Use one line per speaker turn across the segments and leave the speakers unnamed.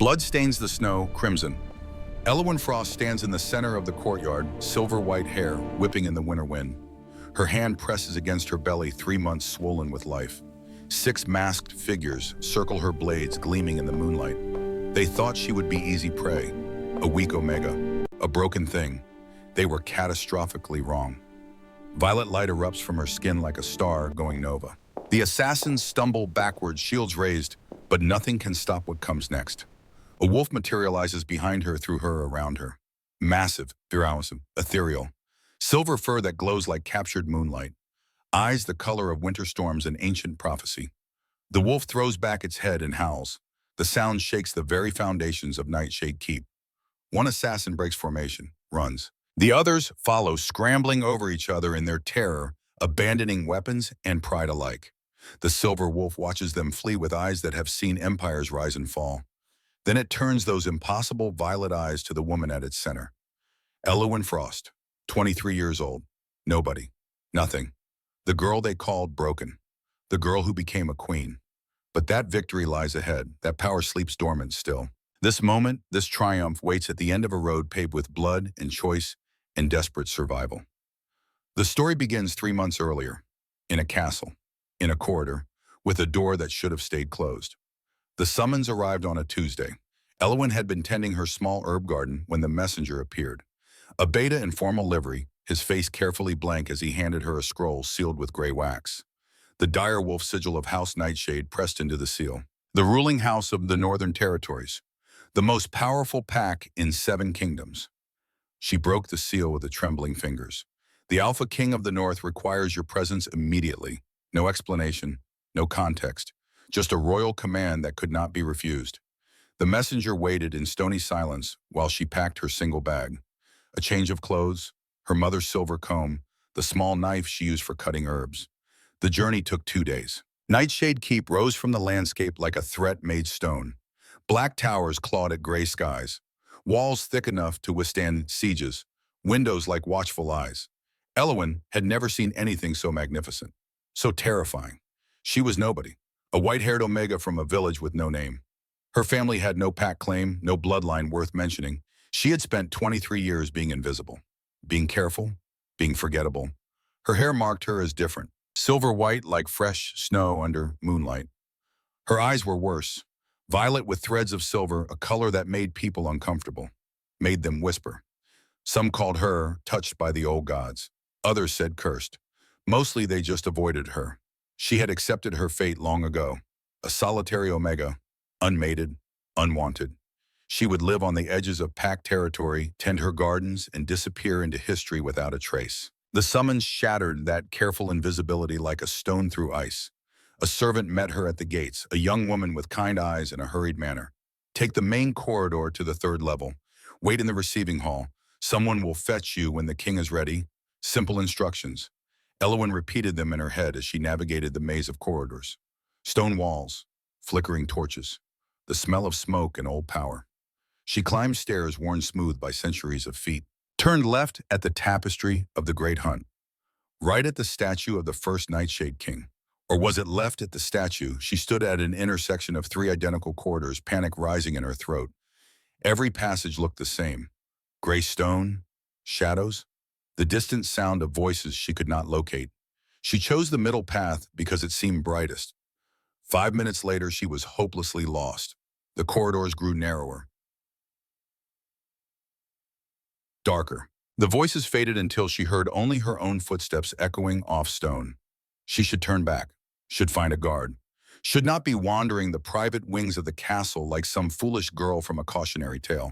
Blood stains the snow crimson. Elwyn Frost stands in the center of the courtyard, silver-white hair whipping in the winter wind. Her hand presses against her belly, 3 months swollen with life. 6 masked figures circle her blades, gleaming in the moonlight. They thought she would be easy prey, a weak Omega, a broken thing. They were catastrophically wrong. Violet light erupts from her skin like a star going nova. The assassins stumble backwards, shields raised, but nothing can stop what comes next. A wolf materializes behind her, through her, around her. Massive, ethereal. Silver fur that glows like captured moonlight. Eyes the color of winter storms and ancient prophecy. The wolf throws back its head and howls. The sound shakes the very foundations of Nightshade Keep. One assassin breaks formation, runs. The others follow, scrambling over each other in their terror, abandoning weapons and pride alike. The silver wolf watches them flee with eyes that have seen empires rise and fall. Then it turns those impossible violet eyes to the woman at its center. Elwyn Frost, 23 years old. Nobody. Nothing. The girl they called broken. The girl who became a queen. But that victory lies ahead. That power sleeps dormant still. This moment, this triumph, waits at the end of a road paved with blood and choice and desperate survival. The story begins 3 months earlier, in a castle, in a corridor, with a door that should have stayed closed. The summons arrived on a Tuesday. Elwyn had been tending her small herb garden when the messenger appeared. A beta in formal livery, his face carefully blank as he handed her a scroll sealed with gray wax. The dire wolf sigil of House Nightshade pressed into the seal. The ruling house of the Northern Territories. The most powerful pack in 7 kingdoms. She broke the seal with the trembling fingers. The Alpha King of the North requires your presence immediately. No explanation, no context. Just a royal command that could not be refused. The messenger waited in stony silence while she packed her single bag. A change of clothes, her mother's silver comb, the small knife she used for cutting herbs. The journey took 2 days. Nightshade Keep rose from the landscape like a threat made stone. Black towers clawed at gray skies. Walls thick enough to withstand sieges. Windows like watchful eyes. Elwyn had never seen anything so magnificent. So terrifying. She was nobody. A white-haired Omega from a village with no name. Her family had no pack claim, no bloodline worth mentioning. She had spent 23 years being invisible, being careful, being forgettable. Her hair marked her as different, silver white like fresh snow under moonlight. Her eyes were worse, violet with threads of silver, a color that made people uncomfortable, made them whisper. Some called her touched by the old gods. Others said cursed. Mostly they just avoided her. She had accepted her fate long ago, a solitary Omega, unmated, unwanted. She would live on the edges of pack territory, tend her gardens, and disappear into history without a trace. The summons shattered that careful invisibility like a stone through ice. A servant met her at the gates, a young woman with kind eyes and a hurried manner. Take the main corridor to the 3rd level. Wait in the receiving hall. Someone will fetch you when the king is ready. Simple instructions. Elwyn repeated them in her head as she navigated the maze of corridors. Stone walls, flickering torches, the smell of smoke and old power. She climbed stairs worn smooth by centuries of feet, turned left at the tapestry of the Great Hunt, right at the statue of the first Nightshade King. Or was it left at the statue? She stood at an intersection of 3 identical corridors, panic rising in her throat. Every passage looked the same. Gray stone, shadows, the distant sound of voices she could not locate. She chose the middle path because it seemed brightest. 5 minutes later, she was hopelessly lost. The corridors grew narrower, darker. The voices faded until she heard only her own footsteps echoing off stone. She should turn back, should find a guard, should not be wandering the private wings of the castle like some foolish girl from a cautionary tale.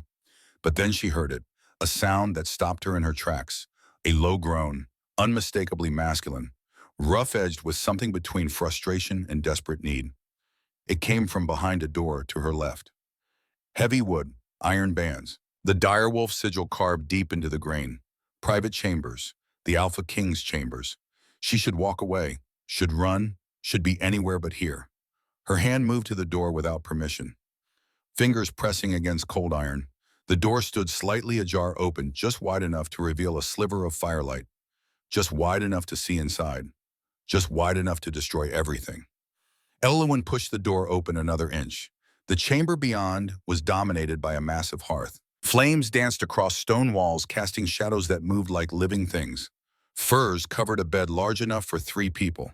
But then she heard it, a sound that stopped her in her tracks, a low groan, unmistakably masculine, rough-edged with something between frustration and desperate need. It came from behind a door to her left. Heavy wood, iron bands, the direwolf sigil carved deep into the grain. Private chambers, the Alpha King's chambers. She should walk away, should run, should be anywhere but here. Her hand moved to the door without permission. Fingers pressing against cold iron, the door stood slightly ajar, open, just wide enough to reveal a sliver of firelight, just wide enough to see inside, just wide enough to destroy everything. Elwyn pushed the door open another inch. The chamber beyond was dominated by a massive hearth. Flames danced across stone walls, casting shadows that moved like living things. Furs covered a bed large enough for 3 people.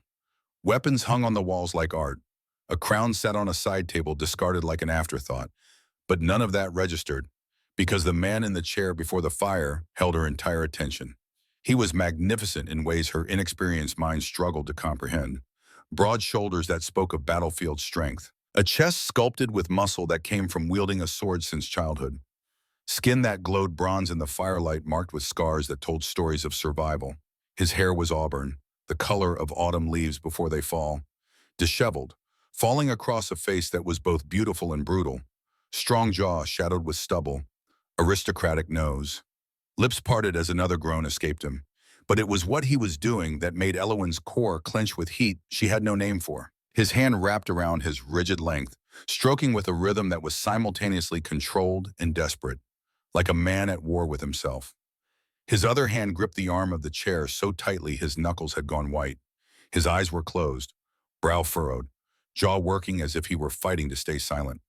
Weapons hung on the walls like art. A crown sat on a side table, discarded like an afterthought. But none of that registered, because the man in the chair before the fire held her entire attention. He was magnificent in ways her inexperienced mind struggled to comprehend. Broad shoulders that spoke of battlefield strength. A chest sculpted with muscle that came from wielding a sword since childhood. Skin that glowed bronze in the firelight, marked with scars that told stories of survival. His hair was auburn, the color of autumn leaves before they fall. Disheveled, falling across a face that was both beautiful and brutal. Strong jaw shadowed with stubble. Aristocratic nose. Lips parted as another groan escaped him. But it was what he was doing that made Elowen's core clench with heat she had no name for. His hand wrapped around his rigid length, stroking with a rhythm that was simultaneously controlled and desperate, like a man at war with himself. His other hand gripped the arm of the chair so tightly his knuckles had gone white. His eyes were closed, brow furrowed, jaw working as if he were fighting to stay silent.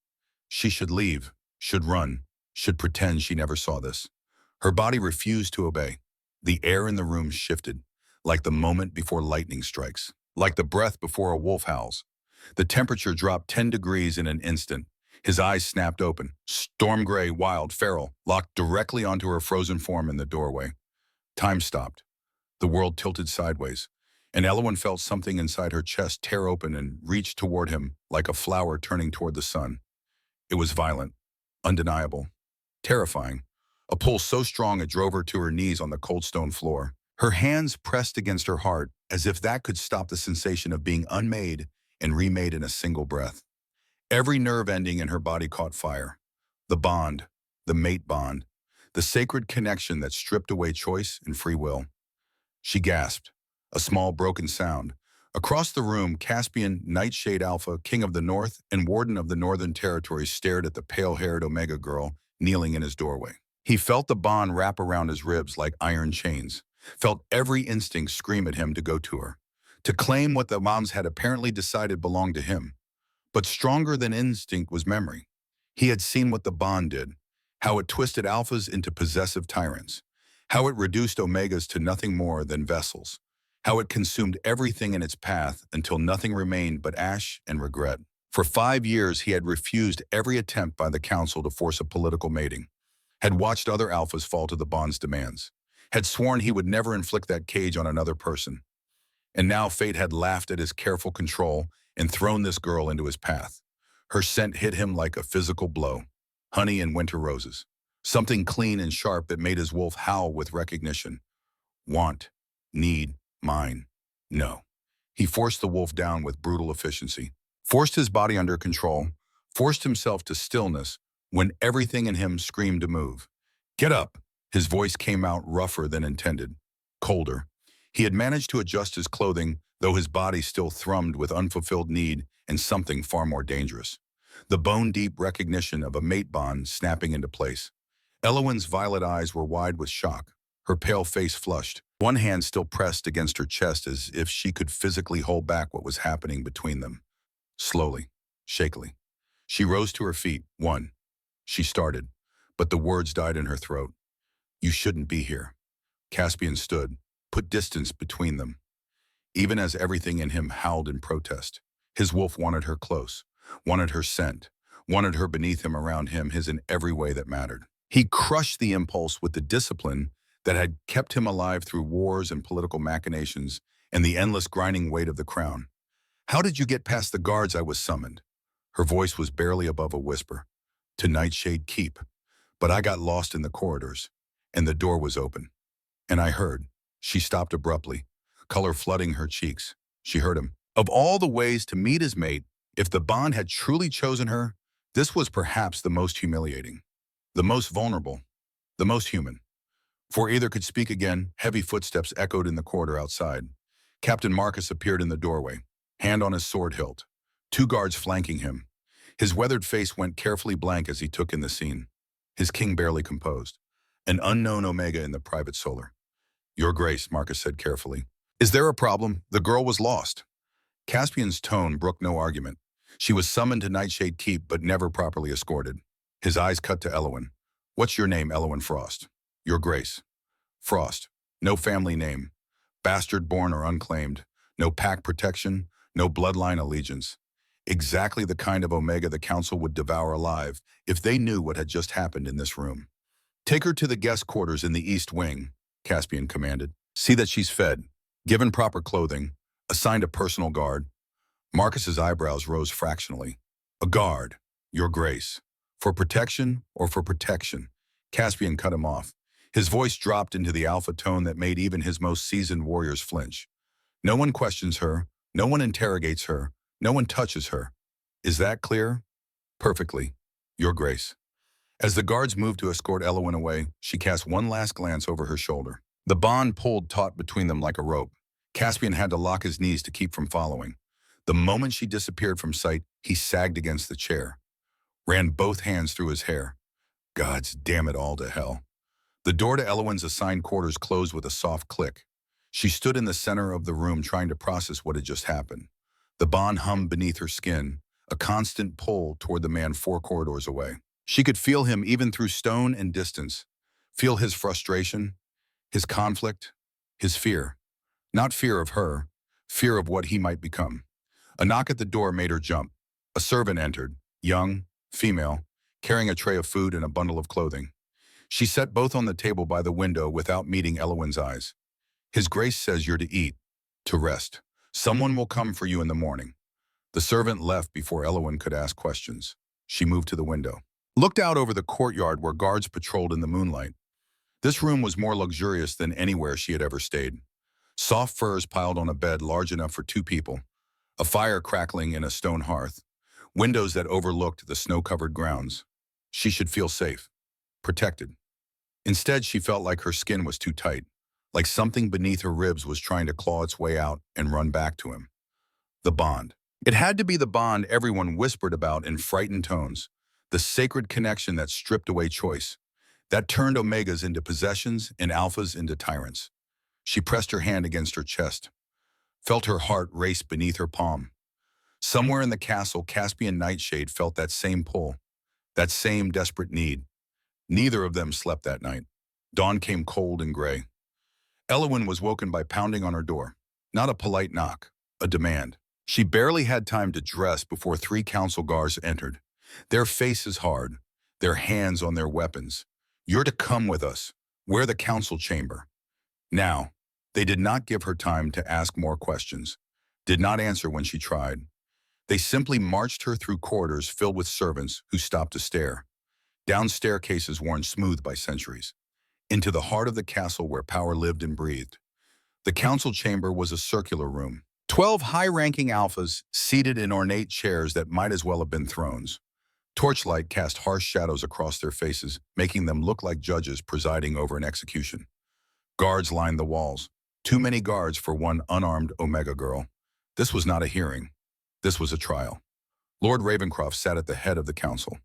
She should leave, should run, should pretend she never saw this. Her body refused to obey. The air in the room shifted, like the moment before lightning strikes, like the breath before a wolf howls. The temperature dropped 10 degrees in an instant. His eyes snapped open, storm gray, wild, feral, locked directly onto her frozen form in the doorway. Time stopped. The world tilted sideways, and Elowen felt something inside her chest tear open and reach toward him like a flower turning toward the sun. It was violent, undeniable, terrifying, a pull so strong it drove her to her knees on the cold stone floor. Her hands pressed against her heart as if that could stop the sensation of being unmade and remade in a single breath. Every nerve ending in her body caught fire. The bond, the mate bond, the sacred connection that stripped away choice and free will. She gasped, a small broken sound. Across the room, Caspian, Nightshade Alpha, King of the North and Warden of the Northern Territories, stared at the pale-haired Omega girl kneeling in his doorway. He felt the bond wrap around his ribs like iron chains, felt every instinct scream at him to go to her, to claim what the moms had apparently decided belonged to him. But stronger than instinct was memory. He had seen what the bond did, how it twisted alphas into possessive tyrants, how it reduced omegas to nothing more than vessels, how it consumed everything in its path until nothing remained but ash and regret. For 5 years, he had refused every attempt by the council to force a political mating, had watched other alphas fall to the bond's demands, had sworn he would never inflict that cage on another person. And now fate had laughed at his careful control and thrown this girl into his path. Her scent hit him like a physical blow. Honey and winter roses. Something clean and sharp that made his wolf howl with recognition. Want, need, mine. No. He forced the wolf down with brutal efficiency, forced his body under control, forced himself to stillness when everything in him screamed to move. Get up! His voice came out rougher than intended, colder. He had managed to adjust his clothing, though his body still thrummed with unfulfilled need and something far more dangerous. The bone-deep recognition of a mate bond snapping into place. Elowen's violet eyes were wide with shock, her pale face flushed, one hand still pressed against her chest as if she could physically hold back what was happening between them. Slowly, shakily, she rose to her feet. One. She started, but the words died in her throat. You shouldn't be here. Caspian stood, put distance between them. Even as everything in him howled in protest, his wolf wanted her close, wanted her scent, wanted her beneath him, around him, his in every way that mattered. He crushed the impulse with the discipline that had kept him alive through wars and political machinations and the endless grinding weight of the crown. How did you get past the guards? I was summoned. Her voice was barely above a whisper. To Nightshade Keep. But I got lost in the corridors, and the door was open. And I heard. She stopped abruptly, color flooding her cheeks. She heard him. Of all the ways to meet his mate, if the bond had truly chosen her, this was perhaps the most humiliating, the most vulnerable, the most human. Before either could speak again, heavy footsteps echoed in the corridor outside. Captain Marcus appeared in the doorway, hand on his sword hilt, 2 guards flanking him. His weathered face went carefully blank as he took in the scene, his king barely composed. An unknown Omega in the private solar. Your Grace, Marcus said carefully. Is there a problem? The girl was lost. Caspian's tone brooked no argument. She was summoned to Nightshade Keep but never properly escorted. His eyes cut to Elowin. What's your name, Elowin Frost? Your Grace. Frost. No family name. Bastard born or unclaimed. No pack protection. No bloodline allegiance. Exactly the kind of Omega the Council would devour alive if they knew what had just happened in this room. Take her to the guest quarters in the East Wing, Caspian commanded. See that she's fed, given proper clothing, assigned a personal guard. Marcus's eyebrows rose fractionally. A guard, Your Grace. For protection or for protection? Caspian cut him off. His voice dropped into the alpha tone that made even his most seasoned warriors flinch. No one questions her, no one interrogates her, no one touches her. Is that clear? Perfectly, Your Grace. As the guards moved to escort Elowin away, she cast one last glance over her shoulder. The bond pulled taut between them like a rope. Caspian had to lock his knees to keep from following. The moment she disappeared from sight, he sagged against the chair, ran both hands through his hair. Gods damn it all to hell. The door to Elowin's assigned quarters closed with a soft click. She stood in the center of the room trying to process what had just happened. The bond hummed beneath her skin, a constant pull toward the man 4 corridors away. She could feel him even through stone and distance, feel his frustration, his conflict, his fear. Not fear of her, fear of what he might become. A knock at the door made her jump. A servant entered, young, female, carrying a tray of food and a bundle of clothing. She set both on the table by the window without meeting Elowin's eyes. His Grace says you're to eat, to rest. Someone will come for you in the morning. The servant left before Elowin could ask questions. She moved to the window, looked out over the courtyard where guards patrolled in the moonlight. This room was more luxurious than anywhere she had ever stayed. Soft furs piled on a bed large enough for 2 people, a fire crackling in a stone hearth, windows that overlooked the snow-covered grounds. She should feel safe, protected. Instead, she felt like her skin was too tight, like something beneath her ribs was trying to claw its way out and run back to him. The bond. It had to be the bond everyone whispered about in frightened tones, the sacred connection that stripped away choice, that turned Omegas into possessions and Alphas into tyrants. She pressed her hand against her chest, felt her heart race beneath her palm. Somewhere in the castle, Caspian Nightshade felt that same pull, that same desperate need. Neither of them slept that night. Dawn came cold and gray. Elowin was woken by pounding on her door. Not a polite knock, a demand. She barely had time to dress before 3 council guards entered, their faces hard, their hands on their weapons. You're to come with us. We're the council chamber. Now, they did not give her time to ask more questions, did not answer when she tried. They simply marched her through corridors filled with servants who stopped to stare, down staircases worn smooth by centuries, into the heart of the castle where power lived and breathed. The council chamber was a circular room. 12 high-ranking alphas seated in ornate chairs that might as well have been thrones. Torchlight cast harsh shadows across their faces, making them look like judges presiding over an execution. Guards lined the walls. Too many guards for one unarmed Omega girl. This was not a hearing. This was a trial. Lord Ravencroft sat at the head of the council,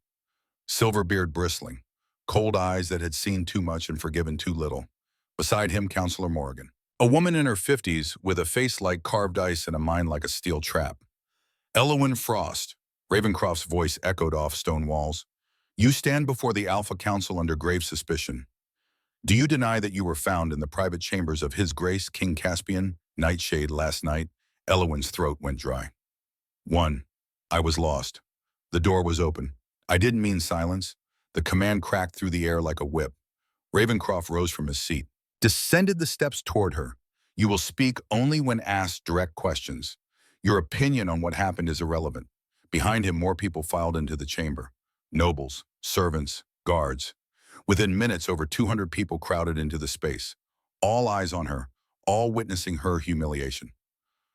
silver beard bristling, cold eyes that had seen too much and forgiven too little. Beside him, Councillor Morgan, a woman in her 50s with a face like carved ice and a mind like a steel trap. Elowin Frost, Ravencroft's voice echoed off stone walls. You stand before the Alpha Council under grave suspicion. Do you deny that you were found in the private chambers of His Grace King Caspian Nightshade last night? Elowin's throat went dry. 1. I was lost. The door was open. I didn't mean silence. The command cracked through the air like a whip. Ravencroft rose from his seat, descended the steps toward her. You will speak only when asked direct questions. Your opinion on what happened is irrelevant. Behind him, more people filed into the chamber. Nobles, servants, guards. Within minutes, over 200 people crowded into the space. All eyes on her, all witnessing her humiliation.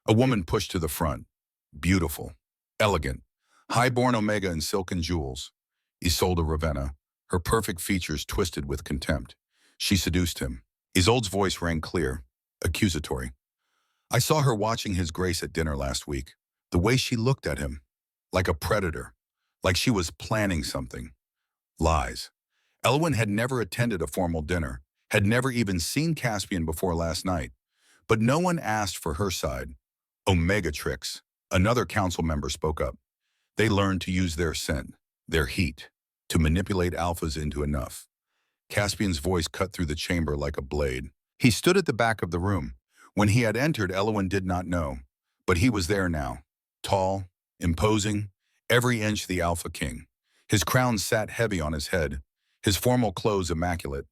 A woman pushed to the front. Beautiful, elegant, high-born Omega in silk and jewels. Isolde Ravenna, her perfect features twisted with contempt. She seduced him. Isolde's voice rang clear, accusatory. I saw her watching His Grace at dinner last week. The way she looked at him, like a predator, like she was planning something. Lies. Elwyn had never attended a formal dinner, had never even seen Caspian before last night. But no one asked for her side. Omega tricks. Another council member spoke up. They learned to use their scent, their heat, to manipulate alphas into enough. Caspian's voice cut through the chamber like a blade. He stood at the back of the room. When he had entered, Elowin did not know. But he was there now. Tall, imposing, every inch the Alpha King. His crown sat heavy on his head, his formal clothes immaculate.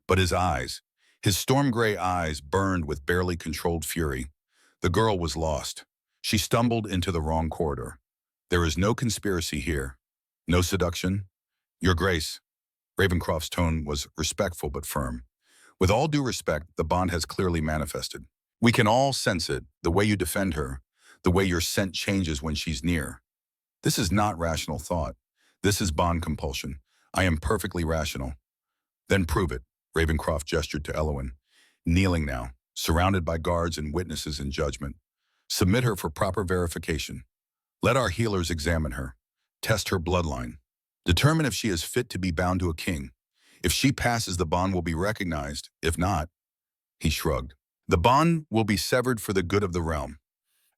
But his eyes, his storm-gray eyes burned with barely controlled fury. The girl was lost. She stumbled into the wrong corridor. There is no conspiracy here. No seduction. Your Grace. Ravencroft's tone was respectful but firm. With all due respect, the bond has clearly manifested. We can all sense it, the way you defend her, the way your scent changes when she's near. This is not rational thought. This is bond compulsion. I am perfectly rational. Then prove it, Ravencroft gestured to Elowin, kneeling now, surrounded by guards and witnesses in judgment. Submit her for proper verification. Let our healers examine her, test her bloodline, determine if she is fit to be bound to a king. If she passes, the bond will be recognized. If not, he shrugged. The bond will be severed for the good of the realm.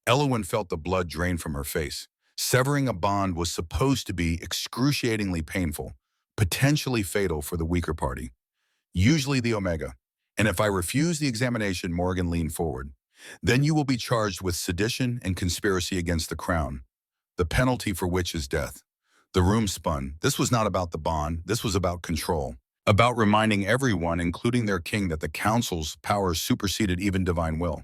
Elowin felt the blood drain from her face. Severing a bond was supposed to be excruciatingly painful, potentially fatal for the weaker party, usually the Omega. And if I refuse the examination, Morgan leaned forward, then you will be charged with sedition and conspiracy against the crown, the penalty for which is death. The room spun. This was not about the bond. This was about control, about reminding everyone, including their king, that the council's powers superseded even divine will.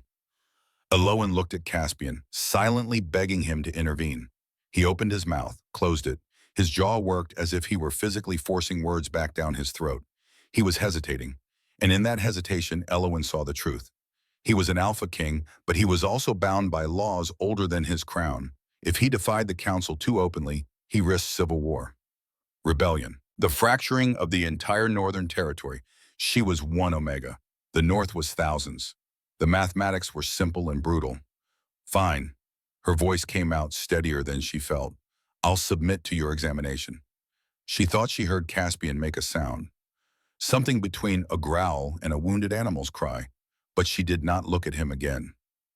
Elowin looked at Caspian, silently begging him to intervene. He opened his mouth, closed it. His jaw worked as if he were physically forcing words back down his throat. He was hesitating, and in that hesitation, Elowin saw the truth. He was an Alpha King, but he was also bound by laws older than his crown. If he defied the council too openly, he risked civil war. Rebellion. The fracturing of the entire northern territory. She was one Omega. The North was thousands. The mathematics were simple and brutal. Fine. Her voice came out steadier than she felt. I'll submit to your examination. She thought she heard Caspian make a sound, something between a growl and a wounded animal's cry, but she did not look at him again.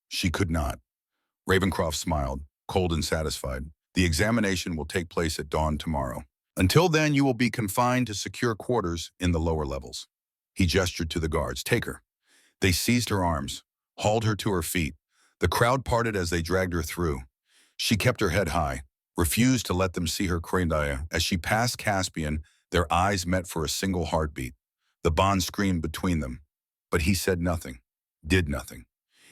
She could not. Ravencroft smiled, cold and satisfied. The examination will take place at dawn tomorrow. Until then, you will be confined to secure quarters in the lower levels. He gestured to the guards. Take her. They seized her arms, hauled her to her feet. The crowd parted as they dragged her through. She kept her head high, refused to let them see her crania. As she passed Caspian, their eyes met for a single heartbeat. The bond screamed between them, but he said nothing, did nothing.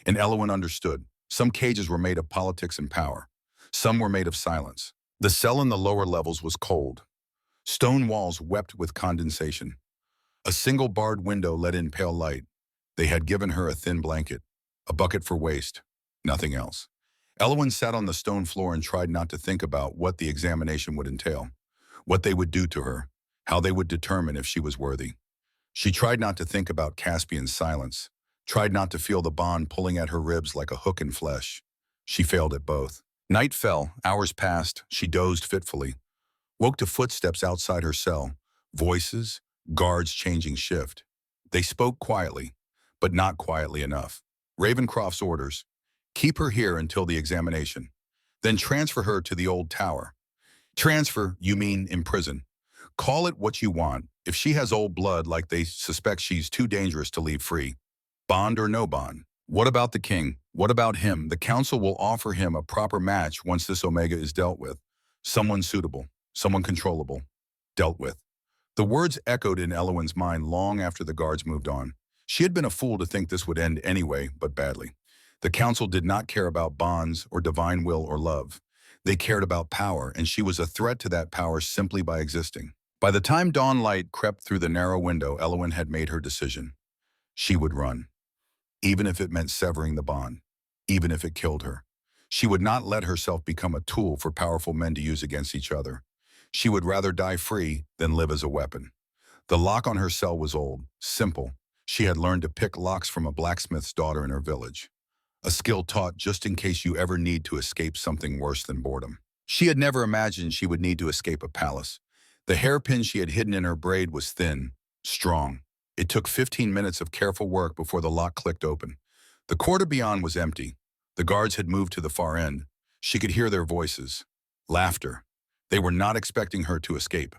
And Elowin understood. Some cages were made of politics and power. Some were made of silence. The cell in the lower levels was cold. Stone walls wept with condensation. A single barred window let in pale light. They had given her a thin blanket, a bucket for waste, nothing else. Elowin sat on the stone floor and tried not to think about what the examination would entail, what they would do to her, how they would determine if she was worthy. She tried not to think about Caspian's silence, tried not to feel the bond pulling at her ribs like a hook in flesh. She failed at both. Night fell, hours passed, she dozed fitfully, woke to footsteps outside her cell, voices, guards changing shift. They spoke quietly, but not quietly enough. Ravencroft's orders: keep her here until the examination, then transfer her to the old tower. Transfer, you mean imprison. Call it what you want. If she has old blood like they suspect, she's too dangerous to leave free. Bond or no bond. What about the king? What about him? The council will offer him a proper match once this Omega is dealt with. Someone suitable, someone controllable, dealt with. The words echoed in Elowin's mind long after the guards moved on. She had been a fool to think this would end anyway, but badly. The council did not care about bonds or divine will or love. They cared about power, and she was a threat to that power simply by existing. By the time dawn light crept through the narrow window, Elowin had made her decision. She would run, even if it meant severing the bond, even if it killed her. She would not let herself become a tool for powerful men to use against each other. She would rather die free than live as a weapon. The lock on her cell was old, simple. She had learned to pick locks from a blacksmith's daughter in her village, a skill taught just in case you ever need to escape something worse than boredom. She had never imagined she would need to escape a palace. The hairpin she had hidden in her braid was thin, strong. It took 15 minutes of careful work before the lock clicked open. The quarter beyond was empty. The guards had moved to the far end. She could hear their voices, laughter, They were not expecting her to escape.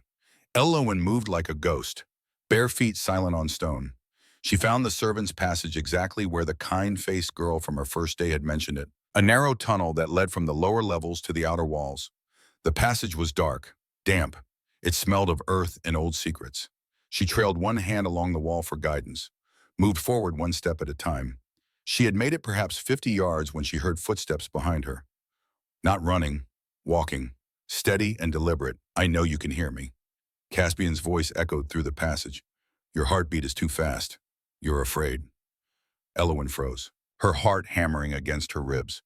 Elowen moved like a ghost, bare feet silent on stone. She found the servants' passage exactly where the kind-faced girl from her first day had mentioned it, a narrow tunnel that led from the lower levels to the outer walls. The passage was dark, damp. It smelled of earth and old secrets. She trailed one hand along the wall for guidance, moved forward one step at a time. She had made it perhaps 50 yards when she heard footsteps behind her. Not running, walking, steady and deliberate. "I know you can hear me." Caspian's voice echoed through the passage. "Your heartbeat is too fast. You're afraid." Elowen froze, her heart hammering against her ribs.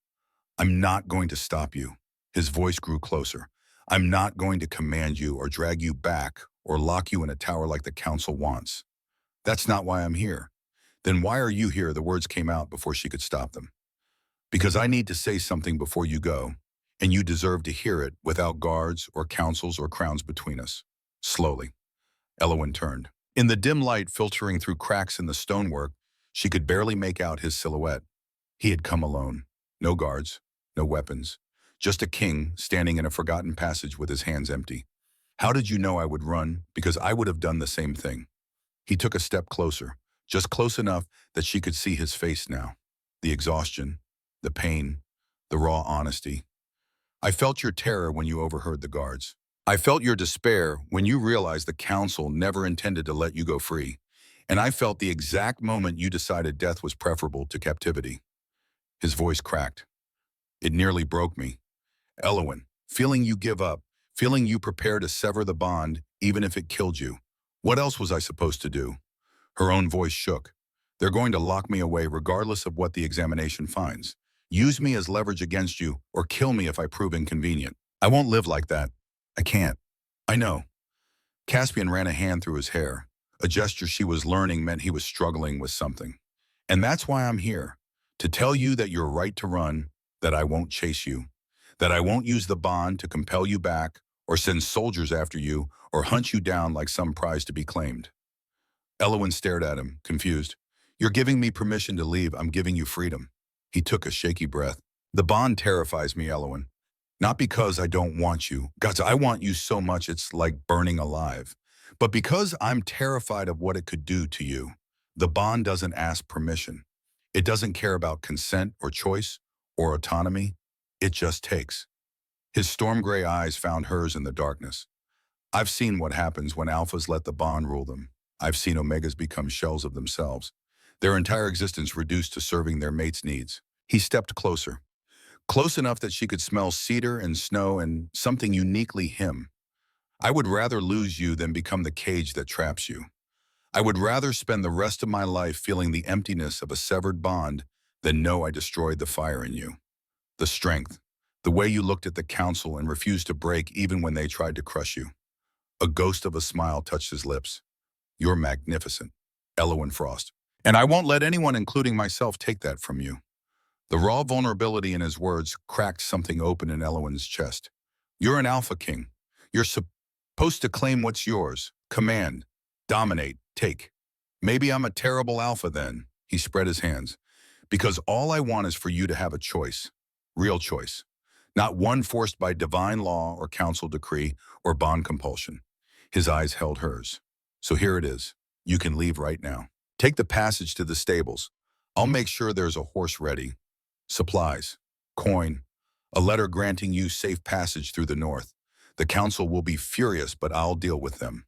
"I'm not going to stop you." His voice grew closer. "I'm not going to command you or drag you back or lock you in a tower like the council wants. That's not why I'm here." "Then why are you here?" The words came out before she could stop them. "Because I need to say something before you go, and you deserve to hear it without guards or councils or crowns between us." Slowly, Elowen turned. In the dim light filtering through cracks in the stonework, she could barely make out his silhouette. He had come alone. No guards, no weapons. Just a king standing in a forgotten passage with his hands empty. "How did you know I would run? Because I would have done the same thing." He took a step closer, just close enough that she could see his face now. The exhaustion, the pain, the raw honesty. "I felt your terror when you overheard the guards. I felt your despair when you realized the council never intended to let you go free. And I felt the exact moment you decided death was preferable to captivity." His voice cracked. "It nearly broke me. Elowen, feeling you give up, feeling you prepare to sever the bond, even if it killed you. What else was I supposed to do?" Her own voice shook. "They're going to lock me away regardless of what the examination finds. Use me as leverage against you, or kill me if I prove inconvenient. I won't live like that. I can't." "I know." Caspian ran a hand through his hair. A gesture she was learning meant he was struggling with something. "And that's why I'm here. To tell you that you're right to run, that I won't chase you, that I won't use the bond to compel you back, or send soldiers after you, or hunt you down like some prize to be claimed." Elowen stared at him, confused. "You're giving me permission to leave. I'm giving you freedom." He took a shaky breath. "The bond terrifies me, Elowen. Not because I don't want you. God, I want you so much it's like burning alive. But because I'm terrified of what it could do to you. The bond doesn't ask permission. It doesn't care about consent or choice or autonomy. It just takes." His storm gray eyes found hers in the darkness. "I've seen what happens when alphas let the bond rule them. I've seen omegas become shells of themselves, their entire existence reduced to serving their mate's needs." He stepped closer, close enough that she could smell cedar and snow and something uniquely him. "I would rather lose you than become the cage that traps you. I would rather spend the rest of my life feeling the emptiness of a severed bond than know I destroyed the fire in you. The strength, the way you looked at the council and refused to break even when they tried to crush you." A ghost of a smile touched his lips. "You're magnificent, Elowen Frost. And I won't let anyone, including myself, take that from you." The raw vulnerability in his words cracked something open in Elowen's chest. "You're an Alpha King. You're supposed to claim what's yours, command, dominate, take. Maybe I'm a terrible alpha then." He spread his hands. "Because all I want is for you to have a choice, real choice. Not one forced by divine law or council decree or bond compulsion." His eyes held hers. "So here it is. You can leave right now. Take the passage to the stables. I'll make sure there's a horse ready. Supplies, coin, a letter granting you safe passage through the north. The council will be furious, but I'll deal with them."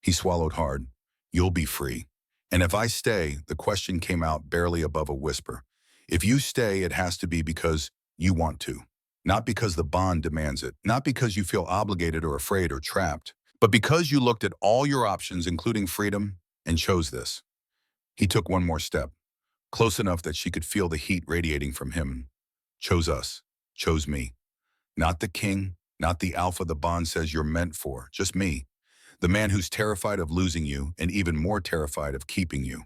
He swallowed hard. "You'll be free. And if I stay," the question came out barely above a whisper. "If you stay, it has to be because you want to. Not because the bond demands it. Not because you feel obligated or afraid or trapped. But because you looked at all your options, including freedom, and chose this." He took one more step, close enough that she could feel the heat radiating from him. "Chose us. Chose me. Not the king, not the alpha the bond says you're meant for. Just me. The man who's terrified of losing you and even more terrified of keeping you."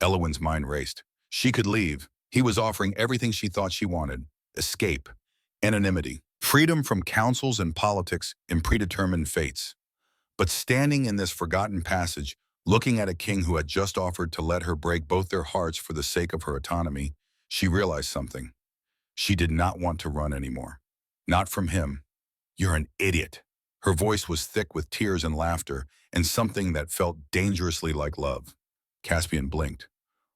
Elowen's mind raced. She could leave. He was offering everything she thought she wanted. Escape. Anonymity. Freedom from councils and politics and predetermined fates. But standing in this forgotten passage, looking at a king who had just offered to let her break both their hearts for the sake of her autonomy, she realized something. She did not want to run anymore. Not from him. You're an idiot. Her voice was thick with tears and laughter, and something that felt dangerously like love. Caspian blinked.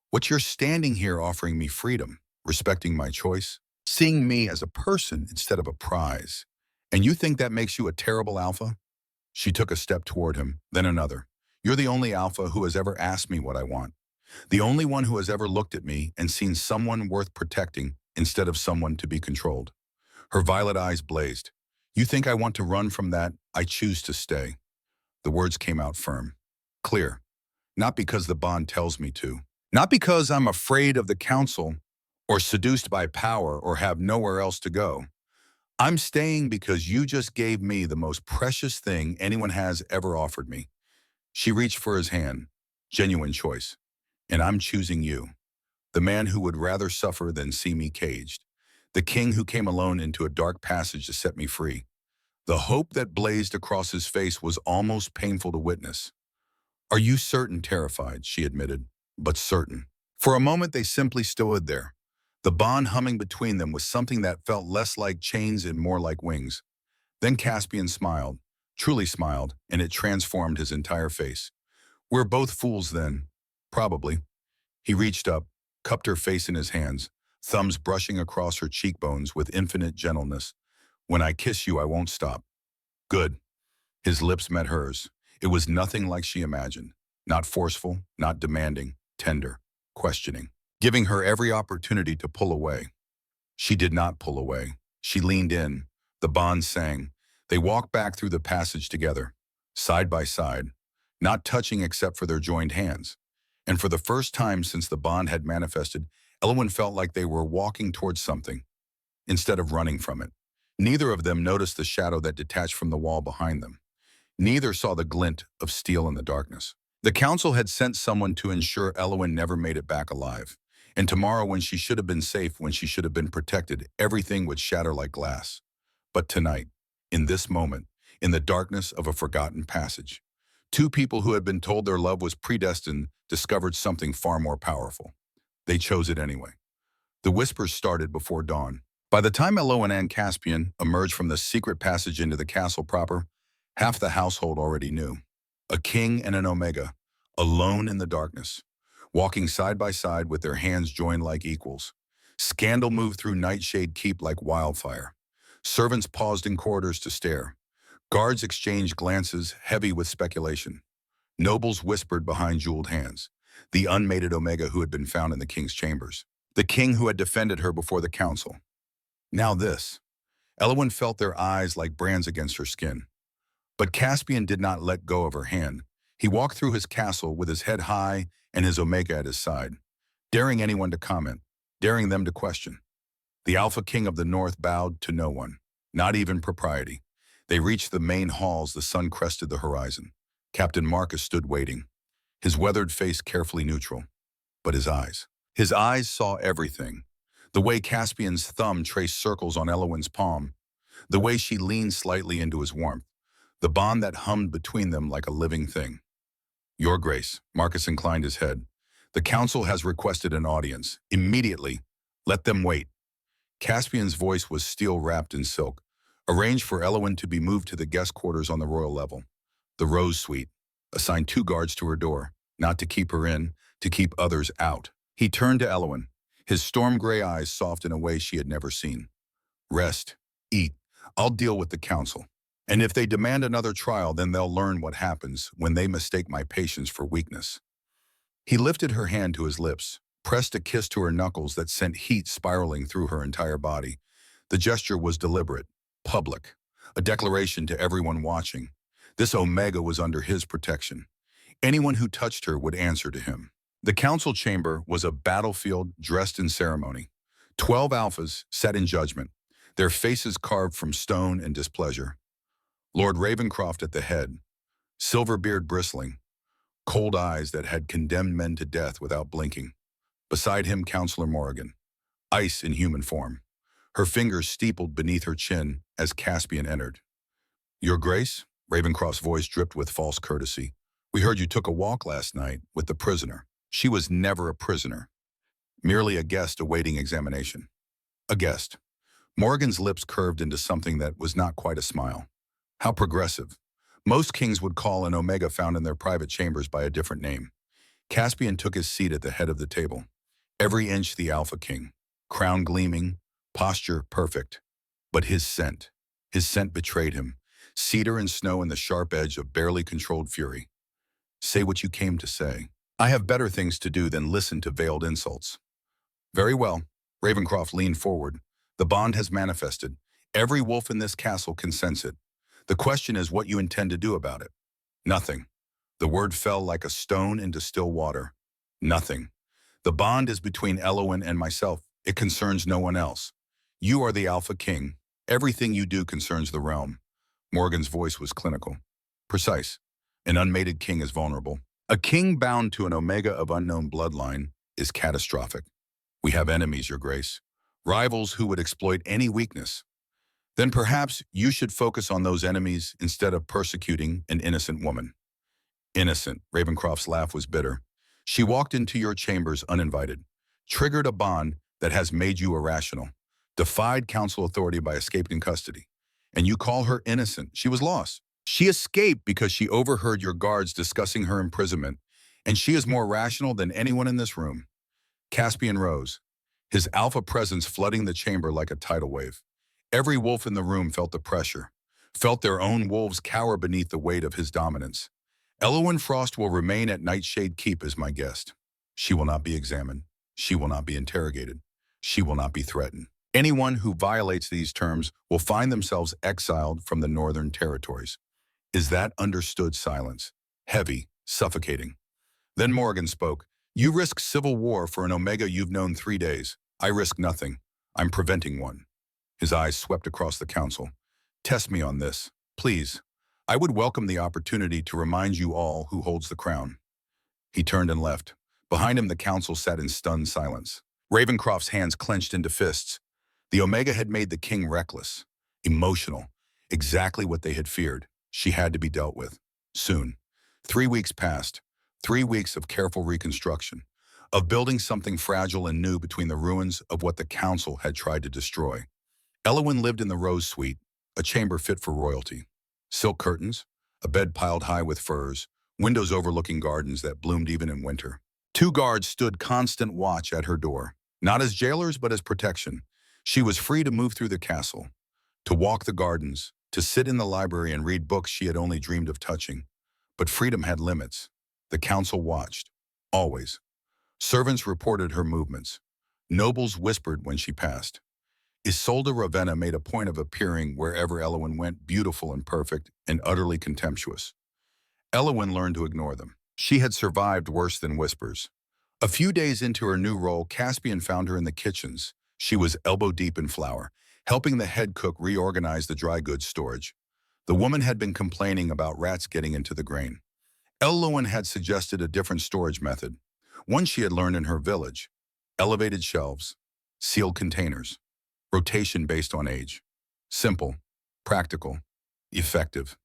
What you're standing here offering me freedom, respecting my choice, seeing me as a person instead of a prize. And you think that makes you a terrible alpha? She took a step toward him, then another. You're the only alpha who has ever asked me what I want. The only one who has ever looked at me and seen someone worth protecting instead of someone to be controlled. Her violet eyes blazed. You think I want to run from that? I choose to stay. The words came out firm, clear, not because the bond tells me to, not because I'm afraid of the council or seduced by power or have nowhere else to go. I'm staying because you just gave me the most precious thing anyone has ever offered me. She reached for his hand, genuine choice, and I'm choosing you, the man who would rather suffer than see me caged, the king who came alone into a dark passage to set me free. The hope that blazed across his face was almost painful to witness. Are you certain? Terrified, she admitted, but certain. For a moment they simply stood there, the bond humming between them with something that felt less like chains and more like wings. Then Caspian smiled, truly smiled, and it transformed his entire face. We're both fools then. Probably. He reached up, cupped her face in his hands, thumbs brushing across her cheekbones with infinite gentleness. When I kiss you, I won't stop. Good. His lips met hers. It was nothing like she imagined. Not forceful, not demanding, tender, questioning, giving her every opportunity to pull away. She did not pull away. She leaned in. The bond sang. They walked back through the passage together, side by side, not touching except for their joined hands. And for the first time since the bond had manifested, Elwyn felt like they were walking towards something, instead of running from it. Neither of them noticed the shadow that detached from the wall behind them. Neither saw the glint of steel in the darkness. The council had sent someone to ensure Elwyn never made it back alive. And tomorrow, when she should have been safe, when she should have been protected, everything would shatter like glass. But tonight, in this moment, in the darkness of a forgotten passage, two people who had been told their love was predestined discovered something far more powerful. They chose it anyway. The whispers started before dawn. By the time Elwyn and Caspian emerged from the secret passage into the castle proper, half the household already knew. A king and an omega, alone in the darkness, walking side by side with their hands joined like equals. Scandal moved through Nightshade Keep like wildfire. Servants paused in corridors to stare. Guards exchanged glances heavy with speculation. Nobles whispered behind jeweled hands. The unmated omega who had been found in the king's chambers. The king who had defended her before the council. Now this. Elwyn felt their eyes like brands against her skin. But Caspian did not let go of her hand. He walked through his castle with his head high and his omega at his side, daring anyone to comment, daring them to question. The Alpha King of the North bowed to no one, not even propriety. They reached the main halls, the sun crested the horizon. Captain Marcus stood waiting, his weathered face carefully neutral. But his eyes saw everything. The way Caspian's thumb traced circles on Elwyn's palm, the way she leaned slightly into his warmth, the bond that hummed between them like a living thing. Your Grace, Marcus inclined his head. The council has requested an audience. Immediately. Let them wait. Caspian's voice was steel-wrapped in silk. Arrange for Elwyn to be moved to the guest quarters on the royal level. The Rose Suite. Assign 2 guards to her door, not to keep her in, to keep others out. He turned to Elwyn, his storm-gray eyes soft in a way she had never seen. Rest. Eat. I'll deal with the council. And if they demand another trial, then they'll learn what happens when they mistake my patience for weakness. He lifted her hand to his lips, pressed a kiss to her knuckles that sent heat spiraling through her entire body. The gesture was deliberate, public, a declaration to everyone watching. This omega was under his protection. Anyone who touched her would answer to him. The council chamber was a battlefield dressed in ceremony. 12 alphas sat in judgment, their faces carved from stone and displeasure. Lord Ravencroft at the head, silver beard bristling, cold eyes that had condemned men to death without blinking. Beside him, Counselor Morrigan, ice in human form, her fingers steepled beneath her chin as Caspian entered. Your Grace, Ravencroft's voice dripped with false courtesy. We heard you took a walk last night with the prisoner. She was never a prisoner, merely a guest awaiting examination. A guest. Morgan's lips curved into something that was not quite a smile. How progressive. Most kings would call an omega found in their private chambers by a different name. Caspian took his seat at the head of the table. Every inch the Alpha King. Crown gleaming, posture perfect. But his scent betrayed him. Cedar and snow in the sharp edge of barely controlled fury. Say what you came to say. I have better things to do than listen to veiled insults. Very well. Ravencroft leaned forward. The bond has manifested. Every wolf in this castle can sense it. The question is what you intend to do about it. Nothing. The word fell like a stone into still water. Nothing. The bond is between Elowyn and myself. It concerns no one else. You are the Alpha King. Everything you do concerns the realm. Morgan's voice was clinical. Precise. An unmated king is vulnerable. A king bound to an omega of unknown bloodline is catastrophic. We have enemies, Your Grace. Rivals who would exploit any weakness. Then perhaps you should focus on those enemies instead of persecuting an innocent woman. Innocent. Ravencroft's laugh was bitter. She walked into your chambers uninvited, triggered a bond that has made you irrational, defied council authority by escaping custody. And you call her innocent. She was lost. She escaped because she overheard your guards discussing her imprisonment, and she is more rational than anyone in this room. Caspian rose, his alpha presence flooding the chamber like a tidal wave. Every wolf in the room felt the pressure, felt their own wolves cower beneath the weight of his dominance. Elowyn Frost will remain at Nightshade Keep as my guest. She will not be examined. She will not be interrogated. She will not be threatened. Anyone who violates these terms will find themselves exiled from the Northern Territories. Is that understood silence? Heavy, suffocating. Then Morgan spoke. You risk civil war for an omega you've known 3 days. I risk nothing. I'm preventing one. His eyes swept across the council. Test me on this, please. I would welcome the opportunity to remind you all who holds the crown. He turned and left. Behind him, the council sat in stunned silence. Ravencroft's hands clenched into fists. The Omega had made the king reckless, emotional, exactly what they had feared. She had to be dealt with. Soon. 3 weeks passed. 3 weeks of careful reconstruction, of building something fragile and new between the ruins of what the council had tried to destroy. Elowyn lived in the Rose Suite, a chamber fit for royalty. Silk curtains, a bed piled high with furs, windows overlooking gardens that bloomed even in winter. 2 guards stood constant watch at her door, not as jailers but as protection. She was free to move through the castle, to walk the gardens, to sit in the library and read books she had only dreamed of touching. But freedom had limits. The council watched, always. Servants reported her movements. Nobles whispered when she passed. Isolde Ravenna made a point of appearing wherever Elowyn went, beautiful and perfect and utterly contemptuous. Elowyn learned to ignore them. She had survived worse than whispers. A few days into her new role, Caspian found her in the kitchens. She was elbow-deep in flour, helping the head cook reorganize the dry goods storage. The woman had been complaining about rats getting into the grain. Elowyn had suggested a different storage method, one she had learned in her village. Elevated shelves, sealed containers, rotation based on age. Simple, practical, effective.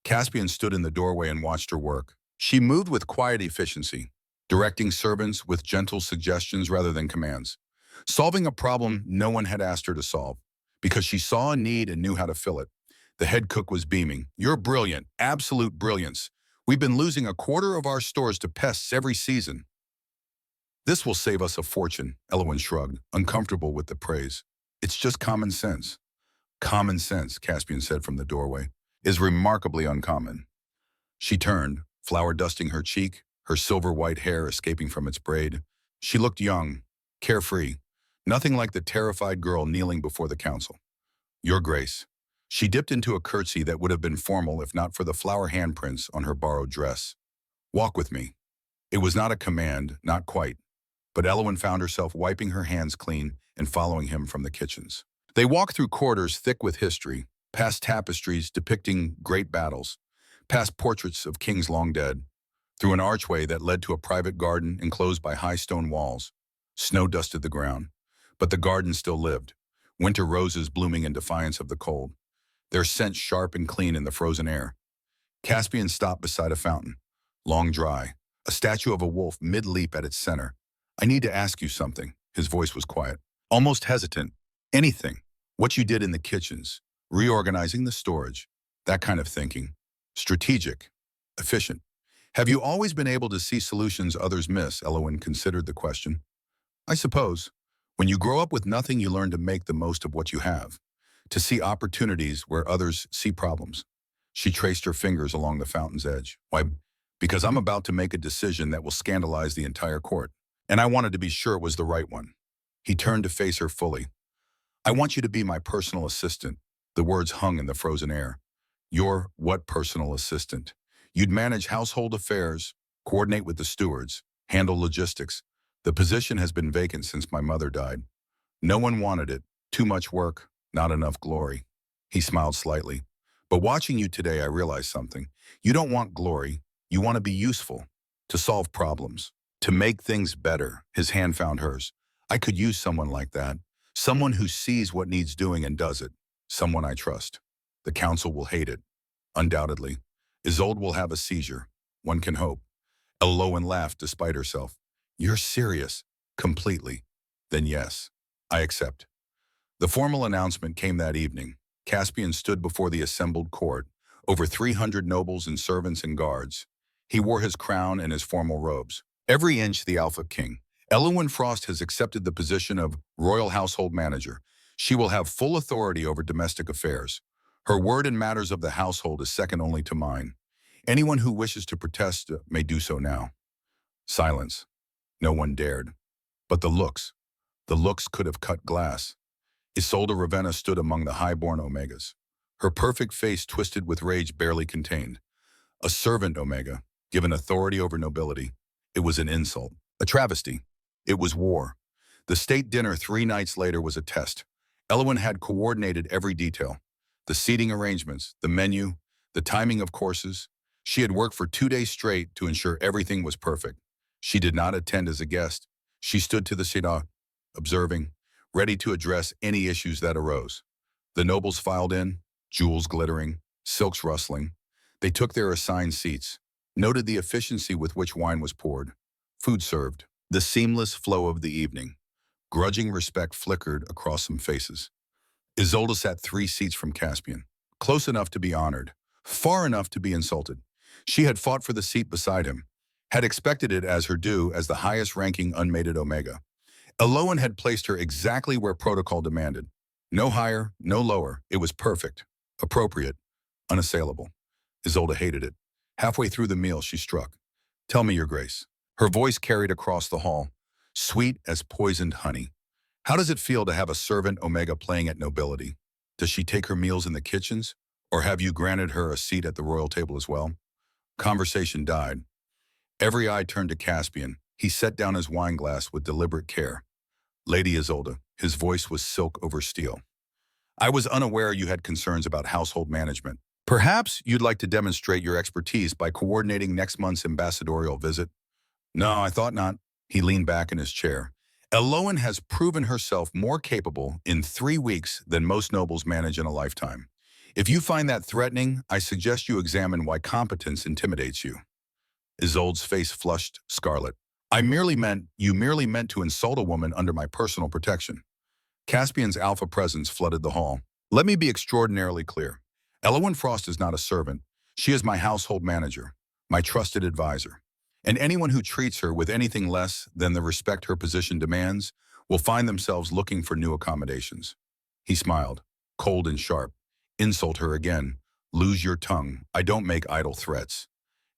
Caspian stood in the doorway and watched her work. She moved with quiet efficiency, directing servants with gentle suggestions rather than commands, solving a problem no one had asked her to solve, because she saw a need and knew how to fill it. The head cook was beaming. You're brilliant, absolute brilliance. We've been losing a quarter of our stores to pests every season. This will save us a fortune, Elowyn shrugged, uncomfortable with the praise. It's just common sense. Common sense, Caspian said from the doorway, is remarkably uncommon. She turned, flour dusting her cheek, her silver white hair escaping from its braid. She looked young, carefree, nothing like the terrified girl kneeling before the council. Your Grace. She dipped into a curtsy that would have been formal if not for the flower handprints on her borrowed dress. Walk with me. It was not a command, not quite, but Elowyn found herself wiping her hands clean and following him from the kitchens. They walked through corridors thick with history, past tapestries depicting great battles, past portraits of kings long dead, through an archway that led to a private garden enclosed by high stone walls. Snow dusted the ground, but the garden still lived, winter roses blooming in defiance of the cold, their scent sharp and clean in the frozen air. Caspian stopped beside a fountain, long dry, a statue of a wolf mid-leap at its center. I need to ask you something. His voice was quiet, almost hesitant. Anything. What you did in the kitchens, reorganizing the storage, that kind of thinking. Strategic, efficient. Have you always been able to see solutions others miss? Elowen considered the question. I suppose. When you grow up with nothing, you learn to make the most of what you have, to see opportunities where others see problems. She traced her fingers along the fountain's edge. Why? Because I'm about to make a decision that will scandalize the entire court, and I wanted to be sure it was the right one. He turned to face her fully. I want you to be my personal assistant. The words hung in the frozen air. Your what personal assistant? You'd manage household affairs, coordinate with the stewards, handle logistics. The position has been vacant since my mother died. No one wanted it. Too much work, not enough glory. He smiled slightly. But watching you today, I realized something. You don't want glory. You want to be useful, to solve problems, to make things better. His hand found hers. I could use someone like that. Someone who sees what needs doing and does it. Someone I trust. The council will hate it. Undoubtedly. Isolde will have a seizure. One can hope. Elowen laughed despite herself. You're serious. Completely. Then yes, I accept. The formal announcement came that evening. Caspian stood before the assembled court, over 300 nobles and servants and guards. He wore his crown and his formal robes. Every inch the Alpha King. Elowen Frost has accepted the position of Royal Household Manager. She will have full authority over domestic affairs. Her word in matters of the household is second only to mine. Anyone who wishes to protest may do so now. Silence. No one dared. But the looks could have cut glass. Isolde Ravenna stood among the high-born Omegas. Her perfect face twisted with rage barely contained. A servant Omega, given authority over nobility. It was an insult, a travesty. It was war. The state dinner 3 nights later was a test. Elowen had coordinated every detail. The seating arrangements, the menu, the timing of courses. She had worked for 2 days straight to ensure everything was perfect. She did not attend as a guest. She stood to the side, observing, ready to address any issues that arose. The nobles filed in, jewels glittering, silks rustling. They took their assigned seats, noted the efficiency with which wine was poured, food served, the seamless flow of the evening. Grudging respect flickered across some faces. Isolde sat 3 seats from Caspian, close enough to be honored, far enough to be insulted. She had fought for the seat beside him, had expected it as her due as the highest-ranking unmated Omega. Elowen had placed her exactly where protocol demanded. No higher, no lower. It was perfect, appropriate, unassailable. Isolde hated it. Halfway through the meal, she struck. Tell me, Your Grace. Her voice carried across the hall, sweet as poisoned honey. How does it feel to have a servant Omega playing at nobility? Does she take her meals in the kitchens? Or have you granted her a seat at the royal table as well? Conversation died. Every eye turned to Caspian. He set down his wine glass with deliberate care. Lady Isolde, his voice was silk over steel. I was unaware you had concerns about household management. Perhaps you'd like to demonstrate your expertise by coordinating next month's ambassadorial visit? No, I thought not. He leaned back in his chair. Elowen has proven herself more capable in 3 weeks than most nobles manage in a lifetime. If you find that threatening, I suggest you examine why competence intimidates you. Isolde's face flushed scarlet. You merely meant to insult a woman under my personal protection. Caspian's alpha presence flooded the hall. Let me be extraordinarily clear. Elowen Frost is not a servant. She is my household manager, my trusted advisor. And anyone who treats her with anything less than the respect her position demands will find themselves looking for new accommodations. He smiled, cold and sharp. Insult her again. Lose your tongue. I don't make idle threats.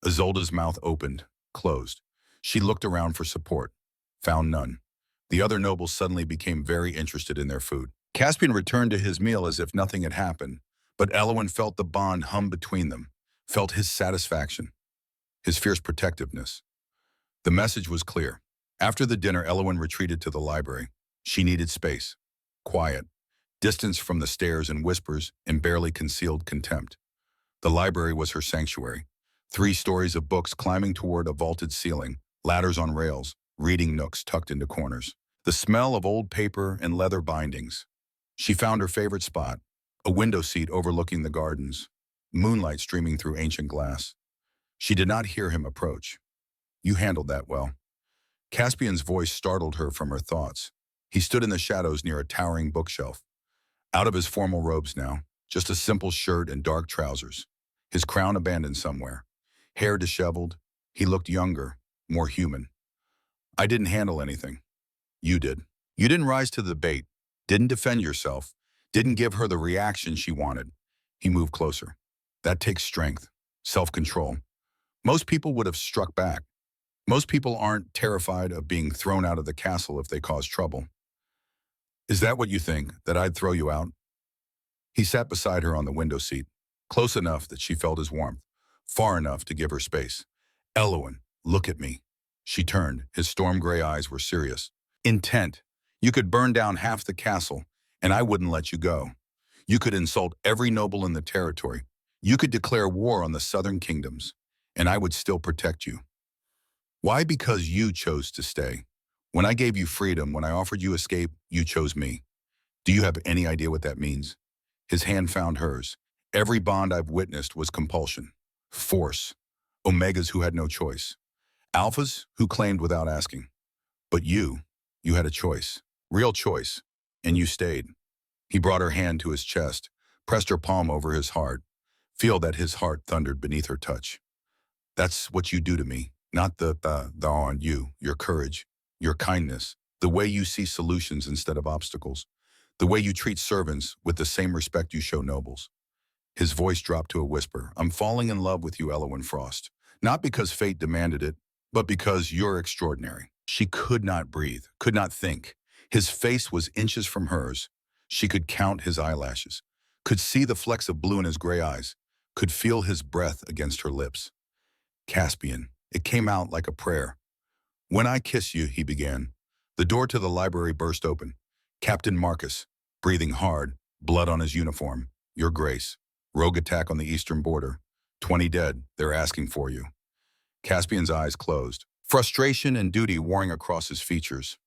Isolde's mouth opened, closed. She looked around for support, found none. The other nobles suddenly became very interested in their food. Caspian returned to his meal as if nothing had happened, but Elowen felt the bond hum between them, felt his satisfaction, his fierce protectiveness. The message was clear. After the dinner, Elowen retreated to the library. She needed space, quiet, distance from the stares and whispers and barely concealed contempt. The library was her sanctuary. 3 stories of books climbing toward a vaulted ceiling, ladders on rails, reading nooks tucked into corners. The smell of old paper and leather bindings. She found her favorite spot, a window seat overlooking the gardens, moonlight streaming through ancient glass. She did not hear him approach. You handled that well. Caspian's voice startled her from her thoughts. He stood in the shadows near a towering bookshelf. Out of his formal robes now, just a simple shirt and dark trousers. His crown abandoned somewhere. Hair disheveled. He looked younger, more human. I didn't handle anything. You did. You didn't rise to the bait, didn't defend yourself, didn't give her the reaction she wanted. He moved closer. That takes strength, self-control. Most people would have struck back. Most people aren't terrified of being thrown out of the castle if they cause trouble. Is that what you think, that I'd throw you out? He sat beside her on the window seat, close enough that she felt his warmth, far enough to give her space. Elowen, look at me. She turned. His storm gray eyes were serious. Intent. You could burn down half the castle, and I wouldn't let you go. You could insult every noble in the territory. You could declare war on the southern kingdoms, and I would still protect you. Why? Because you chose to stay. When I gave you freedom, when I offered you escape, you chose me. Do you have any idea what that means? His hand found hers. Every bond I've witnessed was compulsion, force, Omegas who had no choice, Alphas who claimed without asking. But you had a choice, real choice, and you stayed. He brought her hand to his chest, pressed her palm over his heart. Feel that his heart thundered beneath her touch. That's what you do to me, not the on you, your courage, your kindness, the way you see solutions instead of obstacles, the way you treat servants with the same respect you show nobles. His voice dropped to a whisper. I'm falling in love with you, Elowen Frost. Not because fate demanded it, but because you're extraordinary. She could not breathe, could not think. His face was inches from hers. She could count his eyelashes, could see the flecks of blue in his gray eyes, could feel his breath against her lips. Caspian. It came out like a prayer. When I kiss you, he began. The door to the library burst open. Captain Marcus, breathing hard, blood on his uniform. Your Grace. Rogue attack on the eastern border. 20 dead. They're asking for you. Caspian's eyes closed. Frustration and duty warring across his features.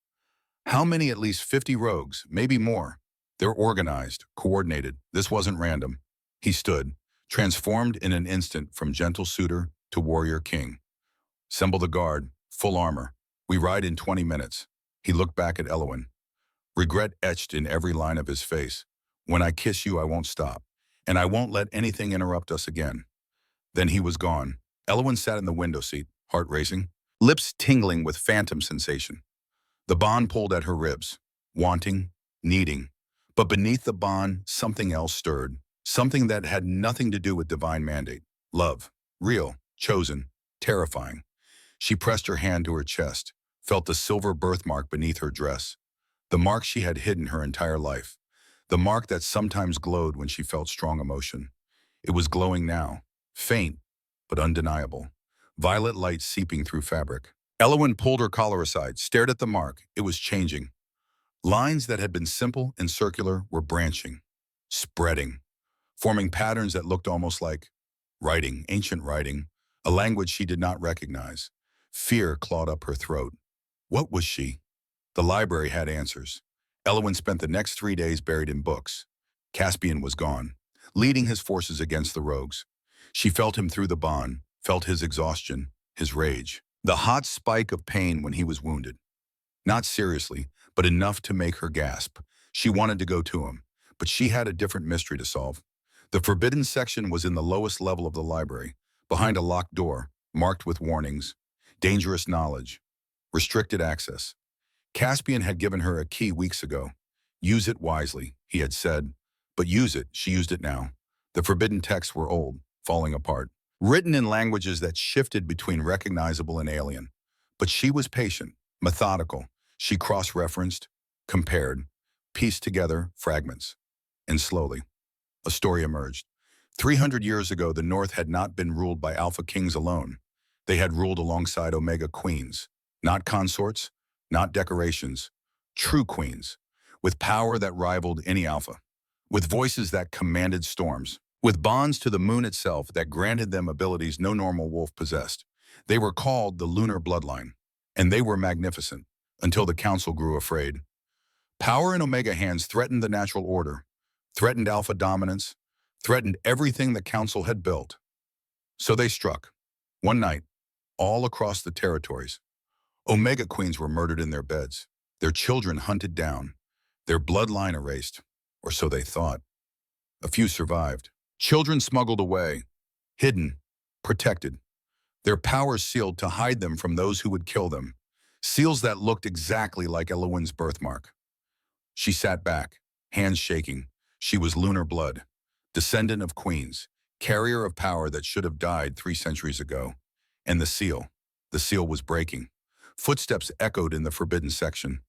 How many? At least 50 rogues, maybe more. They're organized, coordinated. This wasn't random. He stood, transformed in an instant from gentle suitor to warrior king. Assemble the guard, full armor. We ride in 20 minutes. He looked back at Elowen. Regret etched in every line of his face. When I kiss you, I won't stop. And I won't let anything interrupt us again. Then he was gone. Elowen sat in the window seat, heart racing, lips tingling with phantom sensation. The bond pulled at her ribs, wanting, needing. But beneath the bond, something else stirred, something that had nothing to do with divine mandate. Love, real, chosen, terrifying. She pressed her hand to her chest, felt the silver birthmark beneath her dress, the mark she had hidden her entire life, the mark that sometimes glowed when she felt strong emotion. It was glowing now, faint, but undeniable, violet light seeping through fabric. Elowen pulled her collar aside, stared at the mark. It was changing. Lines that had been simple and circular were branching, spreading, forming patterns that looked almost like writing, ancient writing, a language she did not recognize. Fear clawed up her throat. What was she? The library had answers. Elowen spent the next 3 days buried in books. Caspian was gone, leading his forces against the rogues. She felt him through the bond, felt his exhaustion, his rage, the hot spike of pain when he was wounded. Not seriously, but enough to make her gasp. She wanted to go to him, but she had a different mystery to solve. The forbidden section was in the lowest level of the library, behind a locked door, marked with warnings, dangerous knowledge, restricted access. Caspian had given her a key weeks ago. Use it wisely, he had said. But use it, she used it now. The forbidden texts were old, falling apart, written in languages that shifted between recognizable and alien. But she was patient, methodical. She cross-referenced, compared, pieced together fragments. And slowly, a story emerged. 300 years ago, the North had not been ruled by Alpha Kings alone. They had ruled alongside Omega Queens, not consorts, not decorations, true queens, with power that rivaled any Alpha, with voices that commanded storms, with bonds to the moon itself that granted them abilities no normal wolf possessed. They were called the Lunar Bloodline, and they were magnificent, until the Council grew afraid. Power in Omega hands threatened the natural order, threatened Alpha dominance, threatened everything the Council had built. So they struck. One night, all across the territories, Omega Queens were murdered in their beds, their children hunted down, their bloodline erased. or so they thought. A few survived. Children smuggled away, hidden, protected. Their powers sealed to hide them from those who would kill them. Seals that looked exactly like Elowen's birthmark. She sat back, hands shaking. She was lunar blood, descendant of queens, carrier of power that should have died 3 centuries ago. And the seal was breaking. Footsteps echoed in the forbidden section.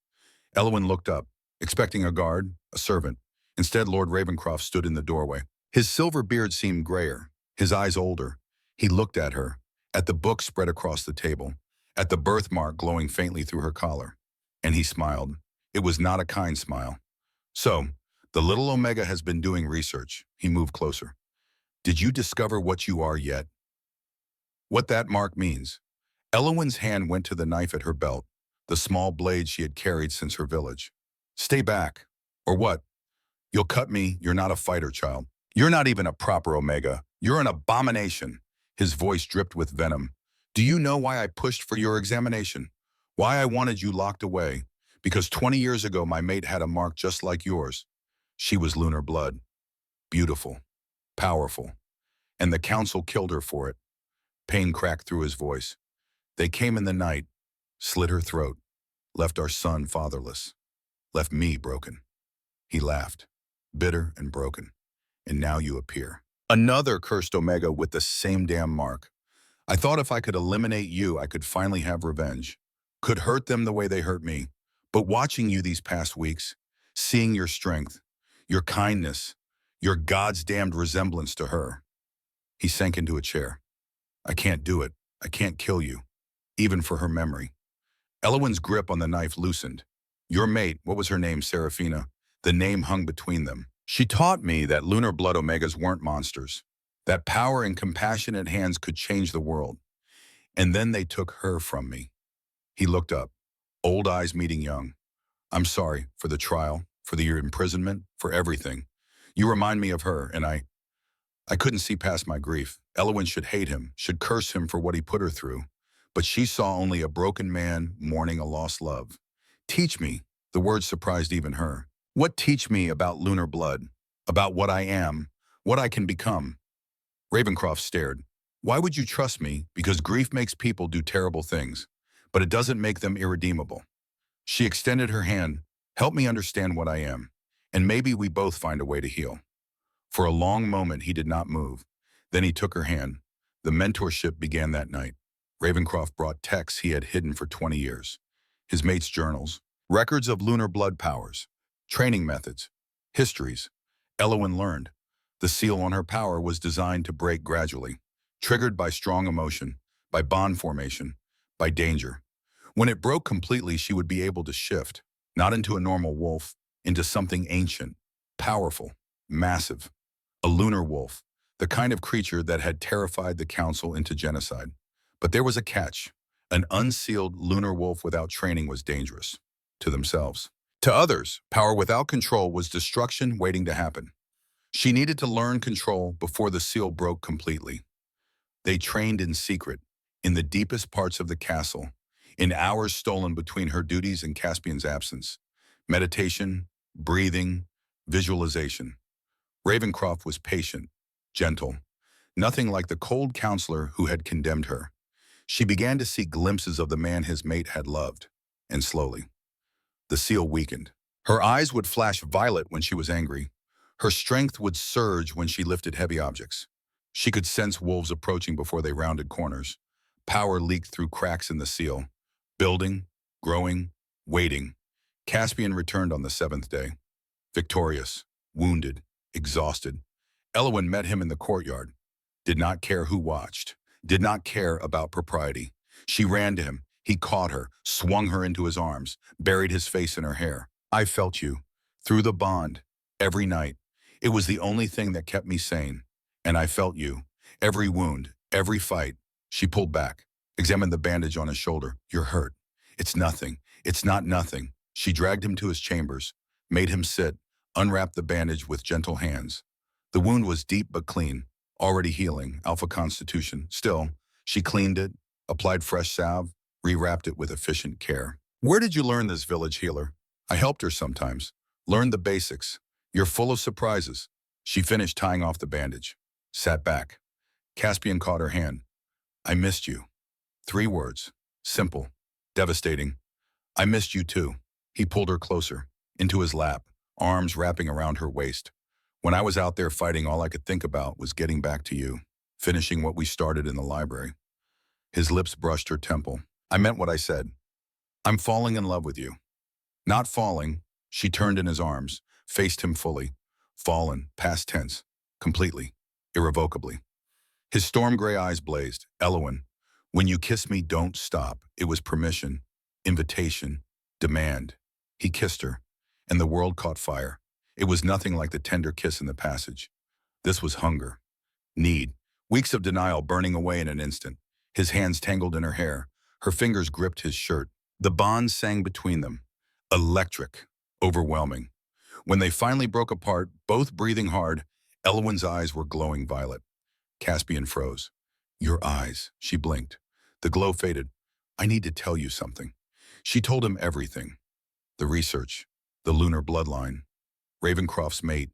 Elowen looked up, expecting a guard, a servant. Instead, Lord Ravencroft stood in the doorway. His silver beard seemed grayer, his eyes older. He looked at her, at the book spread across the table, at the birthmark glowing faintly through her collar. And he smiled. It was not a kind smile. So, the little Omega has been doing research. He moved closer. Did you discover what you are yet? What that mark means? Elowen's hand went to the knife at her belt, the small blade she had carried since her village. Stay back. Or what? You'll cut me. You're not a fighter, child. You're not even a proper Omega. You're an abomination. His voice dripped with venom. Do you know why I pushed for your examination? Why I wanted you locked away? Because 20 years ago my mate had a mark just like yours. She was lunar blood. Beautiful. Powerful. And the council killed her for it. Pain cracked through his voice. They came in the night, slit her throat, left our son fatherless, left me broken. He laughed, bitter and broken. And now you appear. Another cursed Omega with the same damn mark. I thought if I could eliminate you, I could finally have revenge. Could hurt them the way they hurt me. But watching you these past weeks, seeing your strength, your kindness, your God's damned resemblance to her. He sank into a chair. I can't do it. I can't kill you, even for her memory. Elowen's grip on the knife loosened. Your mate, what was her name, Seraphina? The name hung between them. She taught me that lunar blood Omegas weren't monsters, that power and compassionate hands could change the world. And then they took her from me. He looked up, old eyes meeting young. I'm sorry for the trial, for your imprisonment, for everything. You remind me of her, and I couldn't see past my grief. Elowen should hate him, should curse him for what he put her through. But she saw only a broken man mourning a lost love. Teach me, the word surprised even her. What teach me about lunar blood, about what I am, what I can become? Ravencroft stared. Why would you trust me? Because grief makes people do terrible things, but it doesn't make them irredeemable. She extended her hand. Help me understand what I am, and maybe we both find a way to heal. For a long moment, he did not move. Then he took her hand. The mentorship began that night. Ravencroft brought texts he had hidden for 20 years. His mate's journals, records of lunar blood powers, training methods, histories. Elowen learned. The seal on her power was designed to break gradually, triggered by strong emotion, by bond formation, by danger. When it broke completely, she would be able to shift, not into a normal wolf, into something ancient, powerful, massive. A lunar wolf, the kind of creature that had terrified the council into genocide. But there was a catch. An unsealed lunar wolf without training was dangerous. To themselves. To others, power without control was destruction waiting to happen. She needed to learn control before the seal broke completely. They trained in secret, in the deepest parts of the castle, in hours stolen between her duties and Caspian's absence. Meditation, breathing, visualization. Ravencroft was patient, gentle, nothing like the cold counselor who had condemned her. She began to see glimpses of the man his mate had loved, and slowly. The seal weakened. Her eyes would flash violet when she was angry. Her strength would surge when she lifted heavy objects. She could sense wolves approaching before they rounded corners. Power leaked through cracks in the seal. Building, growing, waiting. Caspian returned on the 7th day. Victorious, wounded, exhausted. Elowen met him in the courtyard. Did not care who watched. Did not care about propriety. She ran to him. He caught her, swung her into his arms, buried his face in her hair. I felt you. Through the bond. Every night. It was the only thing that kept me sane. And I felt you. Every wound. Every fight. She pulled back. Examined the bandage on his shoulder. You're hurt. It's nothing. It's not nothing. She dragged him to his chambers. Made him sit. Unwrapped the bandage with gentle hands. The wound was deep but clean. Already healing. Alpha constitution. Still, she cleaned it. Applied fresh salve. Rewrapped it with efficient care. Where did you learn this, village healer? I helped her sometimes. Learned the basics. You're full of surprises. She finished tying off the bandage. Sat back. Caspian caught her hand. I missed you. 3 words. Simple. Devastating. I missed you too. He pulled her closer, into his lap, arms wrapping around her waist. When I was out there fighting, all I could think about was getting back to you, finishing what we started in the library. His lips brushed her temple. I meant what I said. I'm falling in love with you. Not falling, she turned in his arms, faced him fully. Fallen, past tense, completely, irrevocably. His storm gray eyes blazed. Elowen, when you kiss me, don't stop. It was permission, invitation, demand. He kissed her, and the world caught fire. It was nothing like the tender kiss in the passage. This was hunger, need, weeks of denial burning away in an instant. His hands tangled in her hair. Her fingers gripped his shirt. The bond sang between them. Electric, overwhelming. When they finally broke apart, both breathing hard, Elowen's eyes were glowing violet. Caspian froze. Your eyes, she blinked. The glow faded. I need to tell you something. She told him everything. The research, the lunar bloodline, Ravencroft's mate,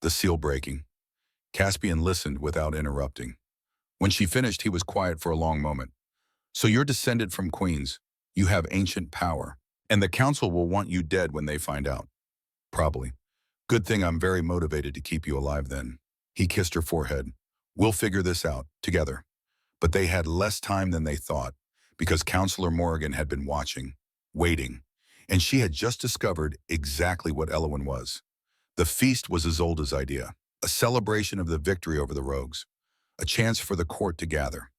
the seal breaking. Caspian listened without interrupting. When she finished, he was quiet for a long moment. So you're descended from queens. You have ancient power. And the council will want you dead when they find out. Probably. Good thing I'm very motivated to keep you alive then. He kissed her forehead. We'll figure this out, together. But they had less time than they thought, because Counselor Morgan had been watching, waiting, and she had just discovered exactly what Elowen was. The feast was Isolde's idea, a celebration of the victory over the rogues, a chance for the court to gather,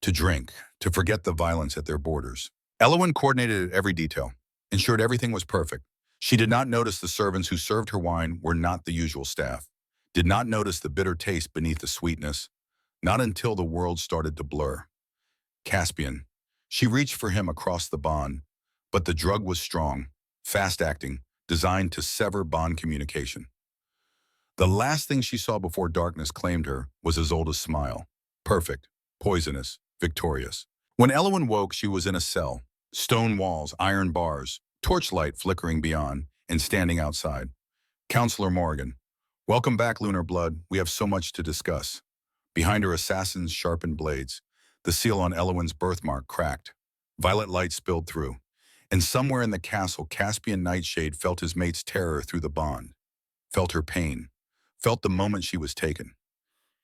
to drink, to forget the violence at their borders. Elowen coordinated every detail, ensured everything was perfect. She did not notice the servants who served her wine were not the usual staff, did not notice the bitter taste beneath the sweetness, not until the world started to blur. Caspian. She reached for him across the bond, but the drug was strong, fast-acting, designed to sever bond communication. The last thing she saw before darkness claimed her was Isolde's smile. Perfect, poisonous, victorious. When Elowen woke, she was in a cell. Stone walls, iron bars, torchlight flickering beyond, and standing outside. Counselor Morgan. Welcome back, Lunar Blood. We have so much to discuss. Behind her, assassins sharpened blades. The seal on Elowen's birthmark cracked. Violet light spilled through. And somewhere in the castle, Caspian Nightshade felt his mate's terror through the bond. Felt her pain. Felt the moment she was taken.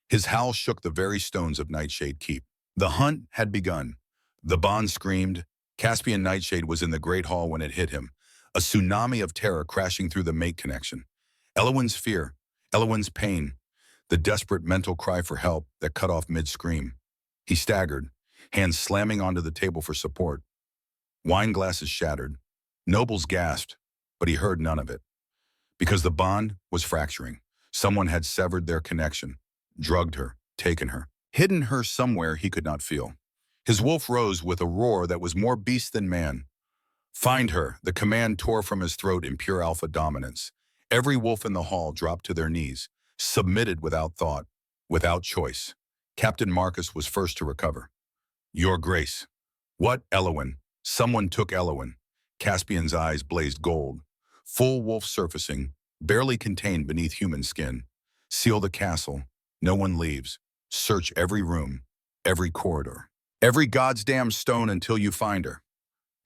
His howl shook the very stones of Nightshade Keep. The hunt had begun. The bond screamed. Caspian Nightshade was in the Great Hall when it hit him. A tsunami of terror crashing through the mate connection. Elowen's fear. Elowen's pain. The desperate mental cry for help that cut off mid-scream. He staggered, hands slamming onto the table for support. Wine glasses shattered. Nobles gasped, but he heard none of it. Because the bond was fracturing. Someone had severed their connection, drugged her, taken her, hidden her somewhere he could not feel. His wolf rose with a roar that was more beast than man. Find her, the command tore from his throat in pure alpha dominance. Every wolf in the hall dropped to their knees, submitted without thought, without choice. Captain Marcus was first to recover. Your Grace. What, Elowen? Someone took Elowen. Caspian's eyes blazed gold. Full wolf surfacing, barely contained beneath human skin. Seal the castle. No one leaves. Search every room, every corridor, every goddamn stone until you find her.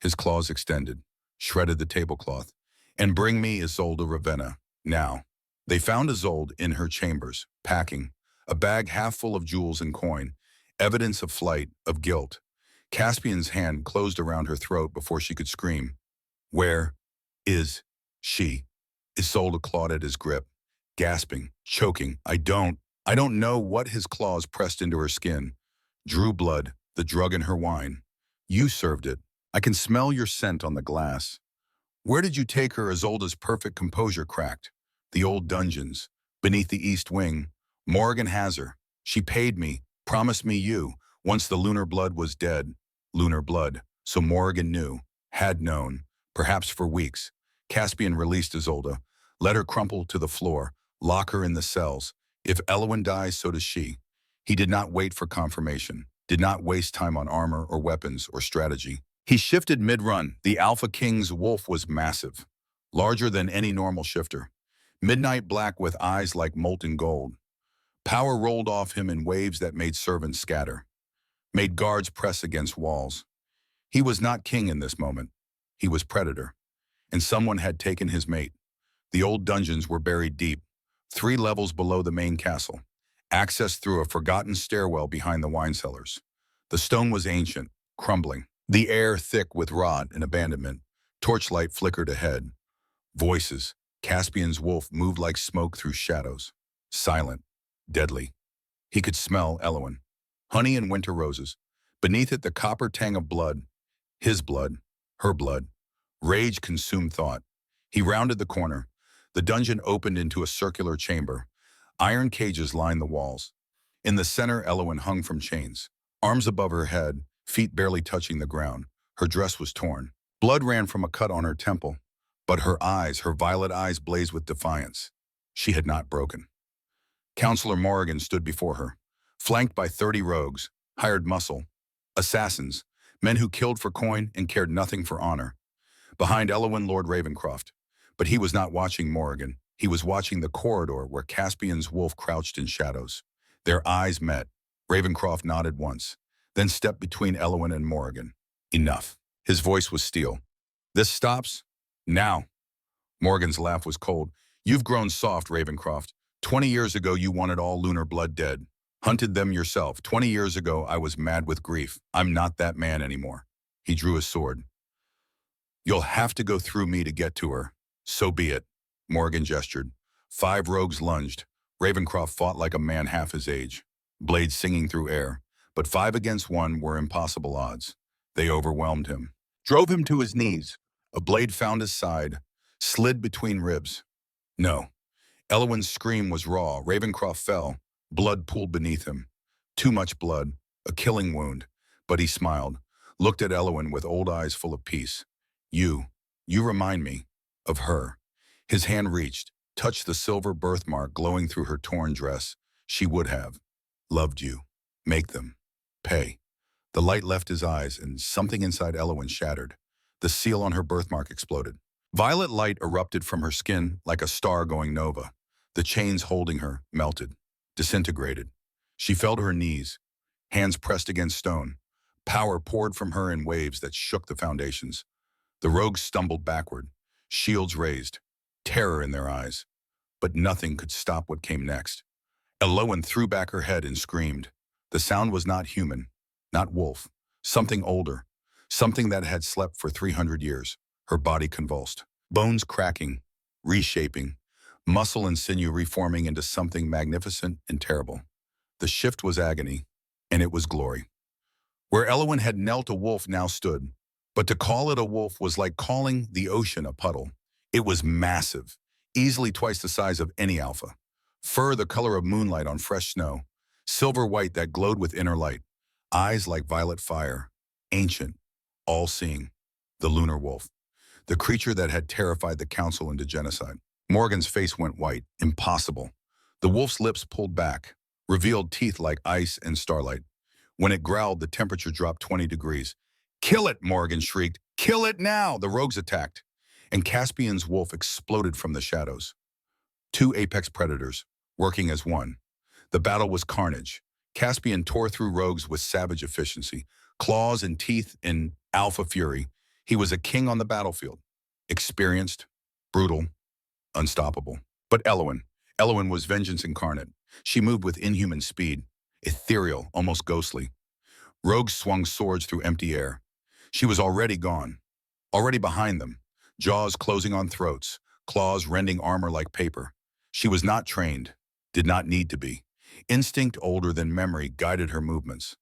His claws extended, shredded the tablecloth. And bring me Isolde Ravenna, now. They found Isolde in her chambers, packing, a bag half full of jewels and coin, evidence of flight, of guilt. Caspian's hand closed around her throat before she could scream. Where is she? Isolde clawed at his grip, gasping, choking. I don't know what. His claws pressed into her skin. Drew blood, the drug in her wine. You served it. I can smell your scent on the glass. Where did you take her? Isolde's perfect composure cracked. The old dungeons, beneath the east wing. Morgan has her. She paid me, promised me you, once the Lunar Blood was dead. Lunar Blood, so Morgan knew, had known, perhaps for weeks. Caspian released Isolde, let her crumple to the floor, lock her in the cells. If Elowen dies, so does she. He did not wait for confirmation, did not waste time on armor or weapons or strategy. He shifted mid-run. The Alpha King's wolf was massive, larger than any normal shifter. midnight black with eyes like molten gold. Power rolled off him in waves that made servants scatter, made guards press against walls. He was not king in this moment. He was predator, and someone had taken his mate. The old dungeons were buried deep, 3 levels below the main castle, accessed through a forgotten stairwell behind the wine cellars. The stone was ancient, crumbling, the air thick with rot and abandonment. Torchlight flickered ahead. Voices. Caspian's wolf moved like smoke through shadows. Silent, deadly. He could smell Elowin. Honey and winter roses. Beneath it, the copper tang of blood. His blood. Her blood. Rage consumed thought. He rounded the corner. The dungeon opened into a circular chamber. Iron cages lined the walls. In the center, Elowin hung from chains. Arms above her head, feet barely touching the ground. Her dress was torn. Blood ran from a cut on her temple. But her eyes, her violet eyes, blazed with defiance. She had not broken. Counselor Morrigan stood before her, flanked by 30 rogues, hired muscle, assassins, men who killed for coin and cared nothing for honor. Behind Elowin, Lord Ravencroft. But he was not watching Morrigan. He was watching the corridor where Caspian's wolf crouched in shadows. Their eyes met. Ravencroft nodded once, then stepped between Elowin and Morrigan. Enough. His voice was steel. This stops? Now. Morgan's laugh was cold. You've grown soft, Ravencroft. 20 years ago, you wanted all lunar blood dead. Hunted them yourself. 20 years ago, I was mad with grief. I'm not that man anymore. He drew his sword. You'll have to go through me to get to her. So be it. Morgan gestured. 5 rogues lunged. Ravencroft fought like a man half his age, blades singing through air. But 5 against 1 were impossible odds. They overwhelmed him. Drove him to his knees. A blade found his side, slid between ribs. No. Elowin's scream was raw. Ravencroft fell. Blood pooled beneath him. Too much blood. A killing wound. But he smiled, looked at Elowin with old eyes full of peace. You remind me of her. His hand reached, touched the silver birthmark glowing through her torn dress. She would have loved you. Make them. Pay. The light left his eyes, and something inside Elowin shattered. The seal on her birthmark exploded. Violet light erupted from her skin like a star going nova. The chains holding her melted, disintegrated. She fell to her knees, hands pressed against stone. Power poured from her in waves that shook the foundations. The rogues stumbled backward, shields raised, terror in their eyes. But nothing could stop what came next. Elowin threw back her head and screamed. The sound was not human, not wolf, something older, something that had slept for 300 years. Her body convulsed, bones cracking, reshaping, muscle and sinew reforming into something magnificent and terrible. The shift was agony, and it was glory. Where Elowin had knelt, a wolf now stood. But to call it a wolf was like calling the ocean a puddle. It was massive, easily twice the size of any alpha. Fur the color of moonlight on fresh snow, silver white that glowed with inner light, eyes like violet fire, ancient, all-seeing, the lunar wolf, the creature that had terrified the council into genocide. Morgan's face went white, impossible. The wolf's lips pulled back, revealed teeth like ice and starlight. When it growled, the temperature dropped 20 degrees. Kill it, Morgan shrieked. Kill it now! The rogues attacked, and Caspian's wolf exploded from the shadows. 2 apex predators, working as one. The battle was carnage. Caspian tore through rogues with savage efficiency, claws and teeth in alpha fury. He was a king on the battlefield, experienced, brutal, unstoppable. But Elowin was vengeance incarnate. She moved with inhuman speed, ethereal, almost ghostly. Rogues swung swords through empty air. She was already gone, already behind them, jaws closing on throats, claws rending armor like paper. She was not trained, did not need to be. Instinct older than memory guided her movements.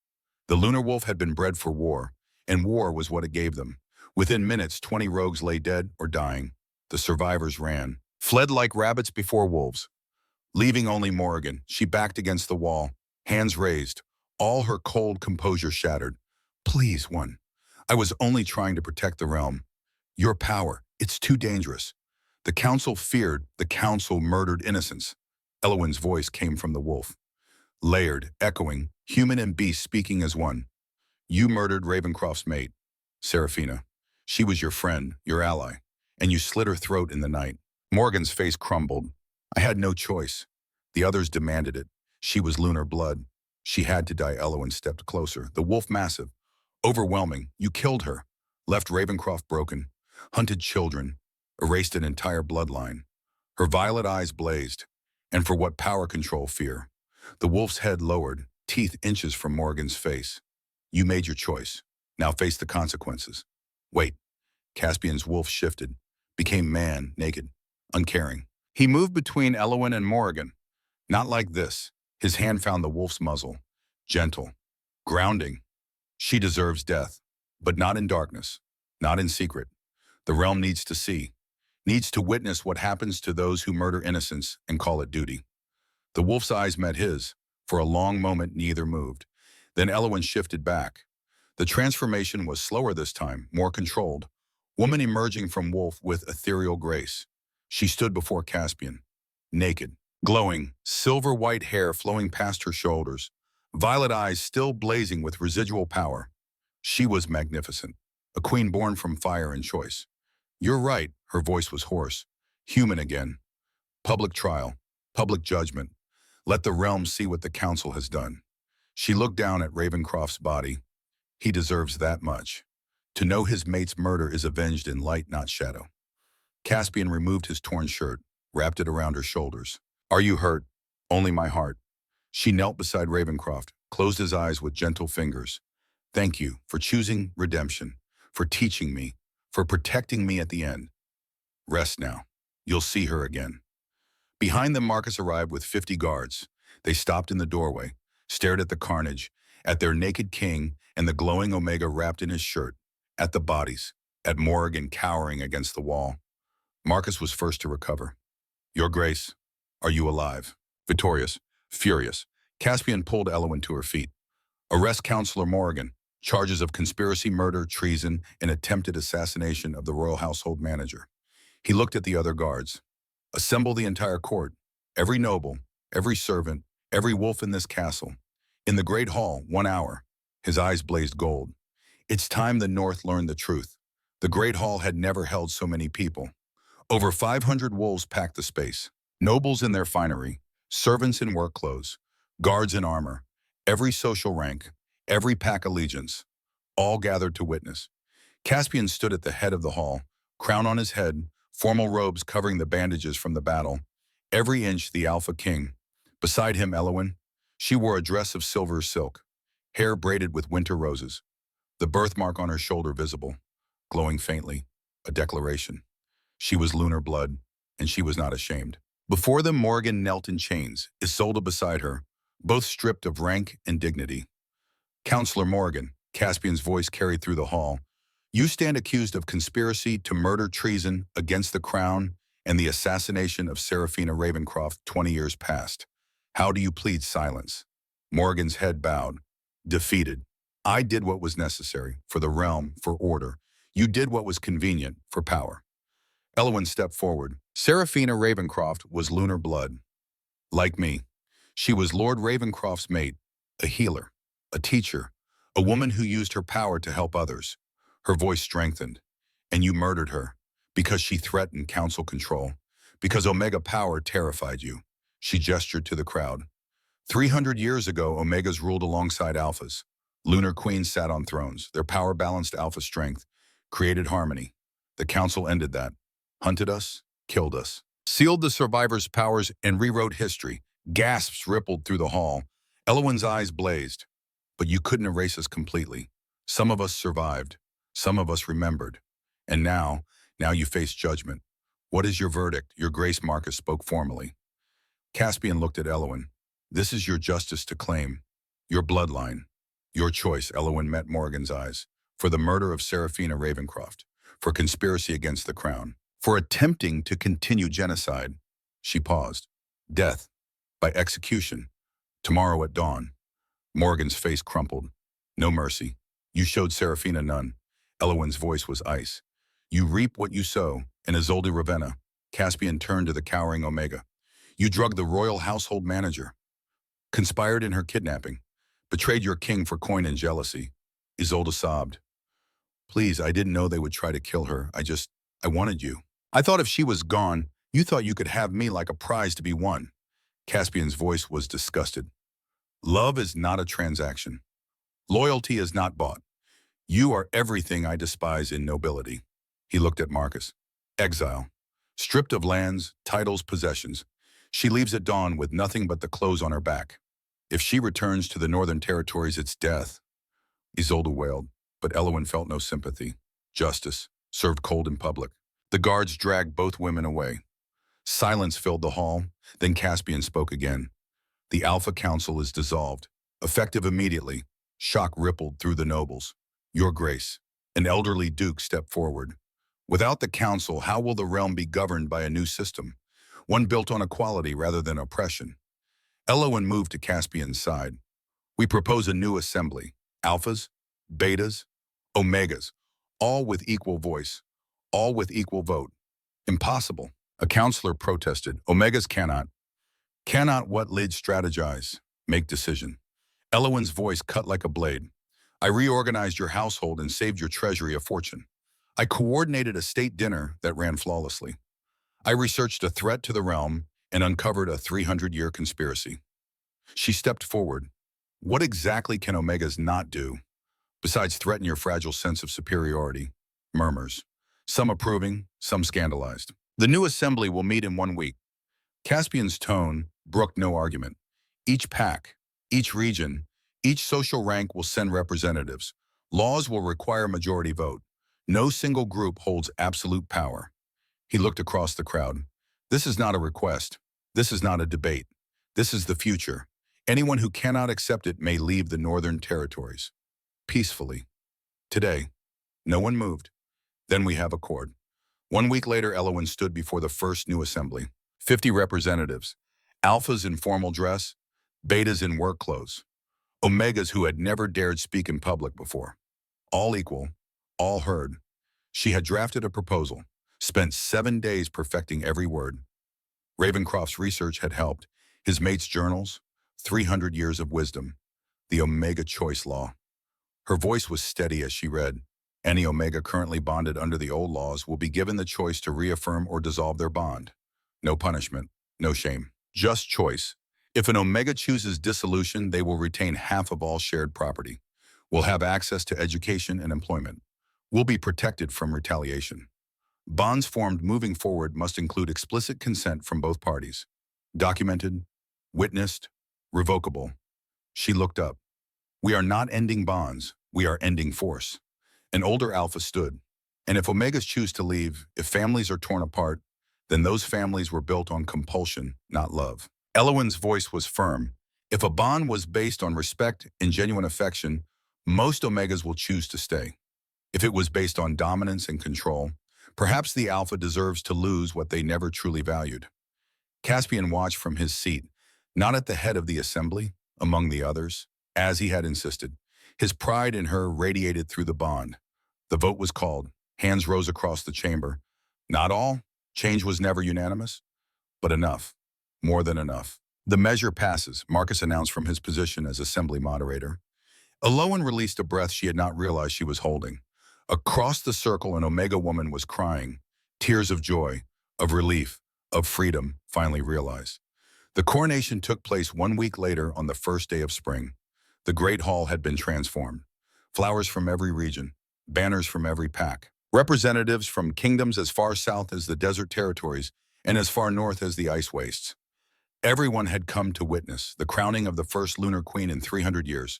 The lunar wolf had been bred for war, and war was what it gave them. Within minutes, 20 rogues lay dead or dying. The survivors ran, fled like rabbits before wolves. Leaving only Morrigan, she backed against the wall, hands raised, all her cold composure shattered. Please, one. I was only trying to protect the realm. Your power, it's too dangerous. The council feared, the council murdered innocents. Elowin's voice came from the wolf. Layered, echoing, human and beast speaking as one. You murdered Ravencroft's mate, Seraphina. She was your friend, your ally, and you slit her throat in the night. Morgan's face crumbled. I had no choice. The others demanded it. She was lunar blood. She had to die. Elowen stepped closer. The wolf massive. Overwhelming. You killed her. Left Ravencroft broken. Hunted children. Erased an entire bloodline. Her violet eyes blazed. And for what power control fear? The wolf's head lowered, teeth inches from Morgan's face. You made your choice. Now face the consequences. Wait. Caspian's wolf shifted. Became man, naked, uncaring. He moved between Elowen and Morgan. Not like this. His hand found the wolf's muzzle. Gentle. Grounding. She deserves death. But not in darkness. Not in secret. The realm needs to see. Needs to witness what happens to those who murder innocents and call it duty. The wolf's eyes met his. For a long moment, neither moved. Then Elowen shifted back. The transformation was slower this time, more controlled. Woman emerging from wolf with ethereal grace. She stood before Caspian. Naked. Glowing, silver-white hair flowing past her shoulders. Violet eyes still blazing with residual power. She was magnificent. A queen born from fire and choice. You're right, her voice was hoarse. Human again. Public trial. Public judgment. Let the realm see what the council has done. She looked down at Ravencroft's body. He deserves that much. To know his mate's murder is avenged in light, not shadow. Caspian removed his torn shirt, wrapped it around her shoulders. Are you hurt? Only my heart. She knelt beside Ravencroft, closed his eyes with gentle fingers. Thank you for choosing redemption, for teaching me, for protecting me at the end. Rest now. You'll see her again. Behind them, Marcus arrived with 50 guards. They stopped in the doorway, stared at the carnage, at their naked king and the glowing Omega wrapped in his shirt, at the bodies, at Morgan cowering against the wall. Marcus was first to recover. Your Grace, are you alive? Victorious, furious, Caspian pulled Elowen to her feet. Arrest Counselor Morgan. Charges of conspiracy, murder, treason, and attempted assassination of the royal household manager. He looked at the other guards. Assemble the entire court. Every noble, every servant, every wolf in this castle. In the great hall, 1 hour. His eyes blazed gold. It's time the North learned the truth. The great hall had never held so many people. Over 500 wolves packed the space. Nobles in their finery, servants in work clothes, guards in armor, every social rank, every pack allegiance, all gathered to witness. Caspian stood at the head of the hall, crown on his head, formal robes covering the bandages from the battle, every inch the Alpha King. Beside him, Elowen. She wore a dress of silver silk, hair braided with winter roses, the birthmark on her shoulder visible, glowing faintly, a declaration. She was lunar blood, and she was not ashamed. Before them, Morgan knelt in chains, Isolde beside her, both stripped of rank and dignity. Counselor Morgan, Caspian's voice carried through the hall, you stand accused of conspiracy to murder, treason against the crown and the assassination of Seraphina Ravencroft 20 years past. How do you plead silence? Morgan's head bowed. Defeated. I did what was necessary, for the realm, for order. You did what was convenient, for power. Elowen stepped forward. Seraphina Ravencroft was lunar blood. Like me. She was Lord Ravencroft's mate, a healer, a teacher, a woman who used her power to help others. Her voice strengthened. And you murdered her, because she threatened council control, because Omega power terrified you. She gestured to the crowd. 300 years ago, Omegas ruled alongside Alphas. Lunar queens sat on thrones. Their power balanced Alpha strength, created harmony. The council ended that. Hunted us, killed us. Sealed the survivors' powers and rewrote history. Gasps rippled through the hall. Elowen's eyes blazed. But you couldn't erase us completely. Some of us survived. Some of us remembered. And now you face judgment. What is your verdict? Your Grace, Marcus spoke formally. Caspian looked at Elowen. This is your justice to claim. Your bloodline. Your choice, Elowen met Morgan's eyes. For the murder of Seraphina Ravencroft. For conspiracy against the crown. For attempting to continue genocide. She paused. Death. By execution. Tomorrow at dawn. Morgan's face crumpled. No mercy. You showed Seraphina none. Elowen's voice was ice. You reap what you sow, and Isolde Ravenna. Caspian turned to the cowering Omega. You drugged the royal household manager. Conspired in her kidnapping. Betrayed your king for coin and jealousy. Isolde sobbed. Please, I didn't know they would try to kill her. I wanted you. I thought if she was gone, You thought you could have me like a prize to be won. Caspian's voice was disgusted. Love is not a transaction. Loyalty is not bought. You are everything I despise in nobility. He looked at Marcus. Exile. Stripped of lands, titles, possessions. She leaves at dawn with nothing but the clothes on her back. If she returns to the northern territories, it's death. Isolde wailed, but Elowen felt no sympathy. Justice, served cold in public. The guards dragged both women away. Silence filled the hall, then Caspian spoke again. The Alpha Council is dissolved. Effective immediately. Shock rippled through the nobles. Your Grace. An elderly duke stepped forward. Without the council, how will the realm be governed by a new system? One built on equality rather than oppression. Elowen moved to Caspian's side. We propose a new assembly. Alphas, betas, omegas, all with equal voice, all with equal vote. Impossible. A counselor protested. Omegas cannot. Cannot what lid strategize, make decision. Elowen's voice cut like a blade. I reorganized your household and saved your treasury a fortune. I coordinated a state dinner that ran flawlessly. I researched a threat to the realm and uncovered a 300-year conspiracy. She stepped forward. What exactly can Omegas not do, besides threaten your fragile sense of superiority? Murmurs. Some approving, some scandalized. The new assembly will meet in 1 week. Caspian's tone brooked no argument. Each pack, each region, each social rank will send representatives. Laws will require majority vote. No single group holds absolute power. He looked across the crowd. This is not a request. This is not a debate. This is the future. Anyone who cannot accept it may leave the northern territories. Peacefully. Today, no one moved. Then we have accord. 1 week later, Elowen stood before the first new assembly. 50 representatives. Alphas in formal dress, betas in work clothes. Omegas who had never dared speak in public before. All equal, all heard. She had drafted a proposal, spent 7 days perfecting every word. Ravencroft's research had helped. His mate's journals, 300 years of wisdom. The Omega Choice Law. Her voice was steady as she read. Any Omega currently bonded under the old laws will be given the choice to reaffirm or dissolve their bond. No punishment, no shame, just choice. If an Omega chooses dissolution, they will retain half of all shared property, will have access to education and employment, will be protected from retaliation. Bonds formed moving forward must include explicit consent from both parties. Documented, witnessed, revocable. She looked up. We are not ending bonds, we are ending force. An older Alpha stood. And if Omegas choose to leave, if families are torn apart, then those families were built on compulsion, not love. Elowen's voice was firm. If a bond was based on respect and genuine affection, most Omegas will choose to stay. If it was based on dominance and control, perhaps the Alpha deserves to lose what they never truly valued. Caspian watched from his seat, not at the head of the assembly, among the others, as he had insisted. His pride in her radiated through the bond. The vote was called. Hands rose across the chamber. Not all. Change was never unanimous. But enough. More than enough. The measure passes, Marcus announced from his position as assembly moderator. Elowen released a breath she had not realized she was holding. Across the circle, an Omega woman was crying. Tears of joy, of relief, of freedom, finally realized. The coronation took place 1 week later on the first day of spring. The Great Hall had been transformed. Flowers from every region, banners from every pack, representatives from kingdoms as far south as the desert territories and as far north as the ice wastes. Everyone had come to witness the crowning of the first lunar queen in 300 years.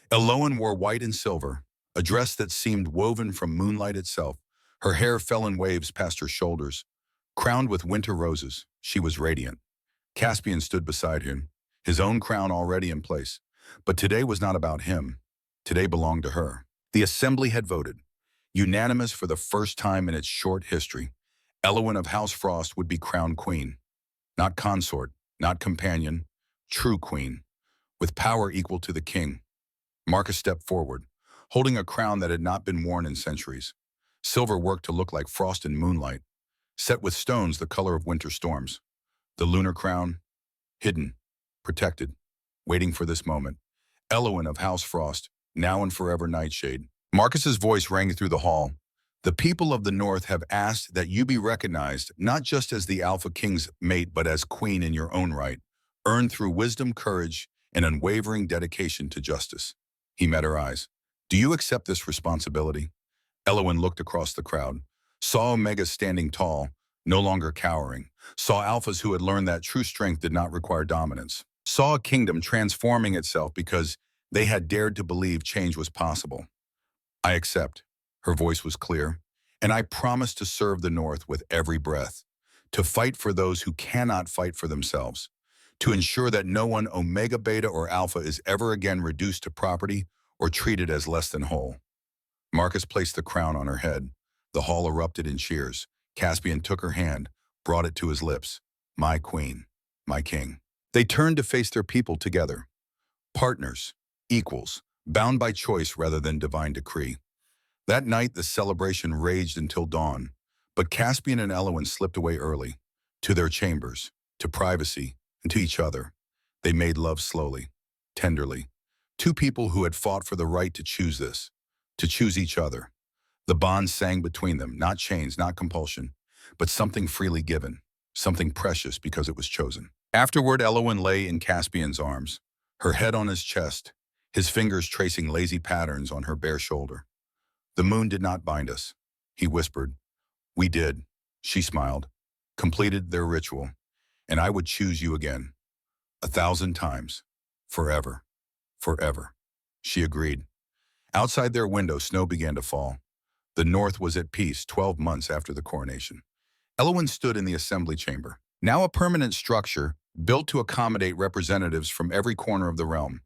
Elowen wore white and silver, a dress that seemed woven from moonlight itself. Her hair fell in waves past her shoulders. Crowned with winter roses, she was radiant. Caspian stood beside him, his own crown already in place. But today was not about him. Today belonged to her. The assembly had voted. Unanimous for the first time in its short history, Elowen of House Frost would be crowned queen. Not consort, not companion, true queen, with power equal to the king. Marcus stepped forward, holding a crown that had not been worn in centuries. Silver worked to look like frost and moonlight, set with stones the color of winter storms. The lunar crown, hidden, protected, waiting for this moment. Elowen of House Frost, now and forever Nightshade. Marcus's voice rang through the hall. The people of the North have asked that you be recognized not just as the Alpha King's mate, but as queen in your own right, earned through wisdom, courage, and unwavering dedication to justice. He met her eyes. Do you accept this responsibility? Elowin looked across the crowd, saw Omega standing tall, no longer cowering, saw alphas who had learned that true strength did not require dominance, saw a kingdom transforming itself because they had dared to believe change was possible. I accept. Her voice was clear. And I promise to serve the North with every breath, to fight for those who cannot fight for themselves, to ensure that no one Omega, Beta, or Alpha is ever again reduced to property or treated as less than whole. Marcus placed the crown on her head. The hall erupted in cheers. Caspian took her hand, brought it to his lips. My queen, my king. They turned to face their people together. Partners, equals, bound by choice rather than divine decree. That night, the celebration raged until dawn, but Caspian and Elowin slipped away early, to their chambers, to privacy, and to each other. They made love slowly, tenderly. Two people who had fought for the right to choose this, to choose each other. The bond sang between them, not chains, not compulsion, but something freely given, something precious because it was chosen. Afterward, Elowin lay in Caspian's arms, her head on his chest, his fingers tracing lazy patterns on her bare shoulder. The moon did not bind us, he whispered. We did, she smiled, completed their ritual, and I would choose you again, 1,000 times, forever, forever. She agreed. Outside their window, snow began to fall. The North was at peace 12 months after the coronation. Elowin stood in the assembly chamber, now a permanent structure built to accommodate representatives from every corner of the realm.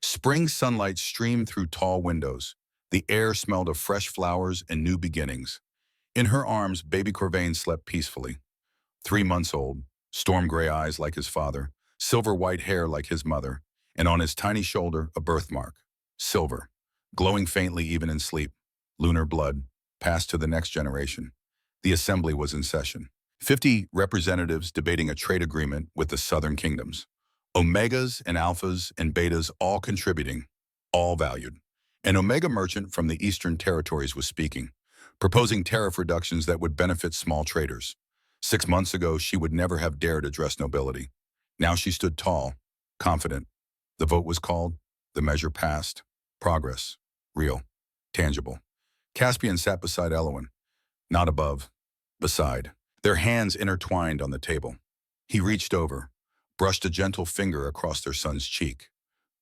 Spring sunlight streamed through tall windows. The air smelled of fresh flowers and new beginnings. In her arms, baby Corvain slept peacefully. 3 months old, storm-gray eyes like his father, silver-white hair like his mother, and on his tiny shoulder, a birthmark. Silver, glowing faintly even in sleep. Lunar blood, passed to the next generation. The assembly was in session. 50 representatives debating a trade agreement with the southern kingdoms. Omegas and Alphas and Betas all contributing, all valued. An Omega merchant from the Eastern Territories was speaking, proposing tariff reductions that would benefit small traders. 6 months ago, she would never have dared address nobility. Now she stood tall, confident. The vote was called, the measure passed. Progress, real, tangible. Caspian sat beside Elowin, not above, beside, their hands intertwined on the table. He reached over, brushed a gentle finger across their son's cheek.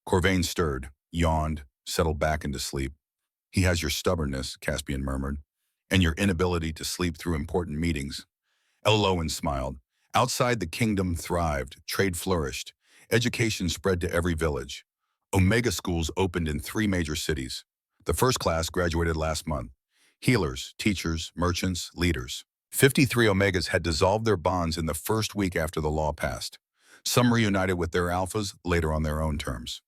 Corvain stirred, yawned, settled back into sleep. He has your stubbornness, Caspian murmured, and your inability to sleep through important meetings. Elowin smiled. Outside the kingdom thrived, trade flourished, education spread to every village. Omega schools opened in 3 major cities. The first class graduated last month. Healers, teachers, merchants, leaders. 53 Omegas had dissolved their bonds in the first week after the law passed. Some reunited with their alphas, later on their own terms.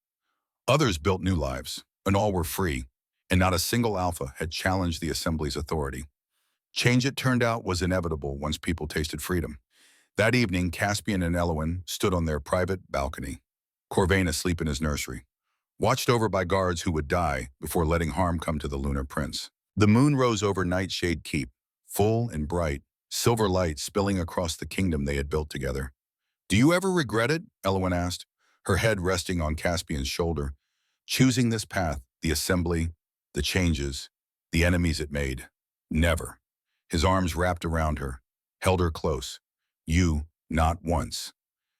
Others built new lives, and all were free, and not a single alpha had challenged the assembly's authority. Change, it turned out, was inevitable once people tasted freedom. That evening, Caspian and Elowin stood on their private balcony, Corvain asleep in his nursery, watched over by guards who would die before letting harm come to the lunar prince. The moon rose over Nightshade Keep, full and bright, silver light spilling across the kingdom they had built together. Do you ever regret it? Elowin asked, her head resting on Caspian's shoulder. Choosing this path, the assembly, the changes, the enemies it made. Never. His arms wrapped around her, held her close. You, not once.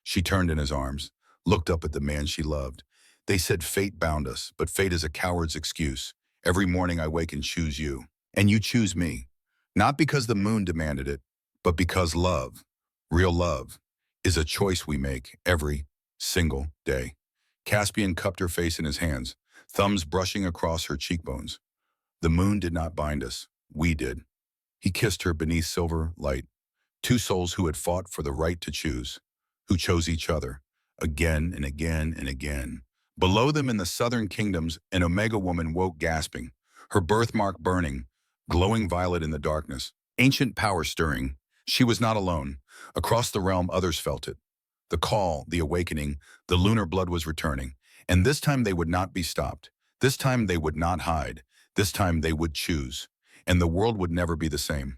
She turned in his arms, looked up at the man she loved. They said fate bound us, but fate is a coward's excuse. Every morning I wake and choose you, and you choose me. Not because the moon demanded it, but because love, real love, is a choice we make every single day. Caspian cupped her face in his hands, thumbs brushing across her cheekbones. The moon did not bind us, we did. He kissed her beneath silver light. 2 souls who had fought for the right to choose, who chose each other, again and again and again. Below them in the southern kingdoms, an Omega woman woke gasping, her birthmark burning, glowing violet in the darkness. Ancient power stirring. She was not alone. Across the realm, others felt it. The call, the awakening, the lunar blood was returning. And this time they would not be stopped. This time they would not hide. This time they would choose. and the world would never be the same.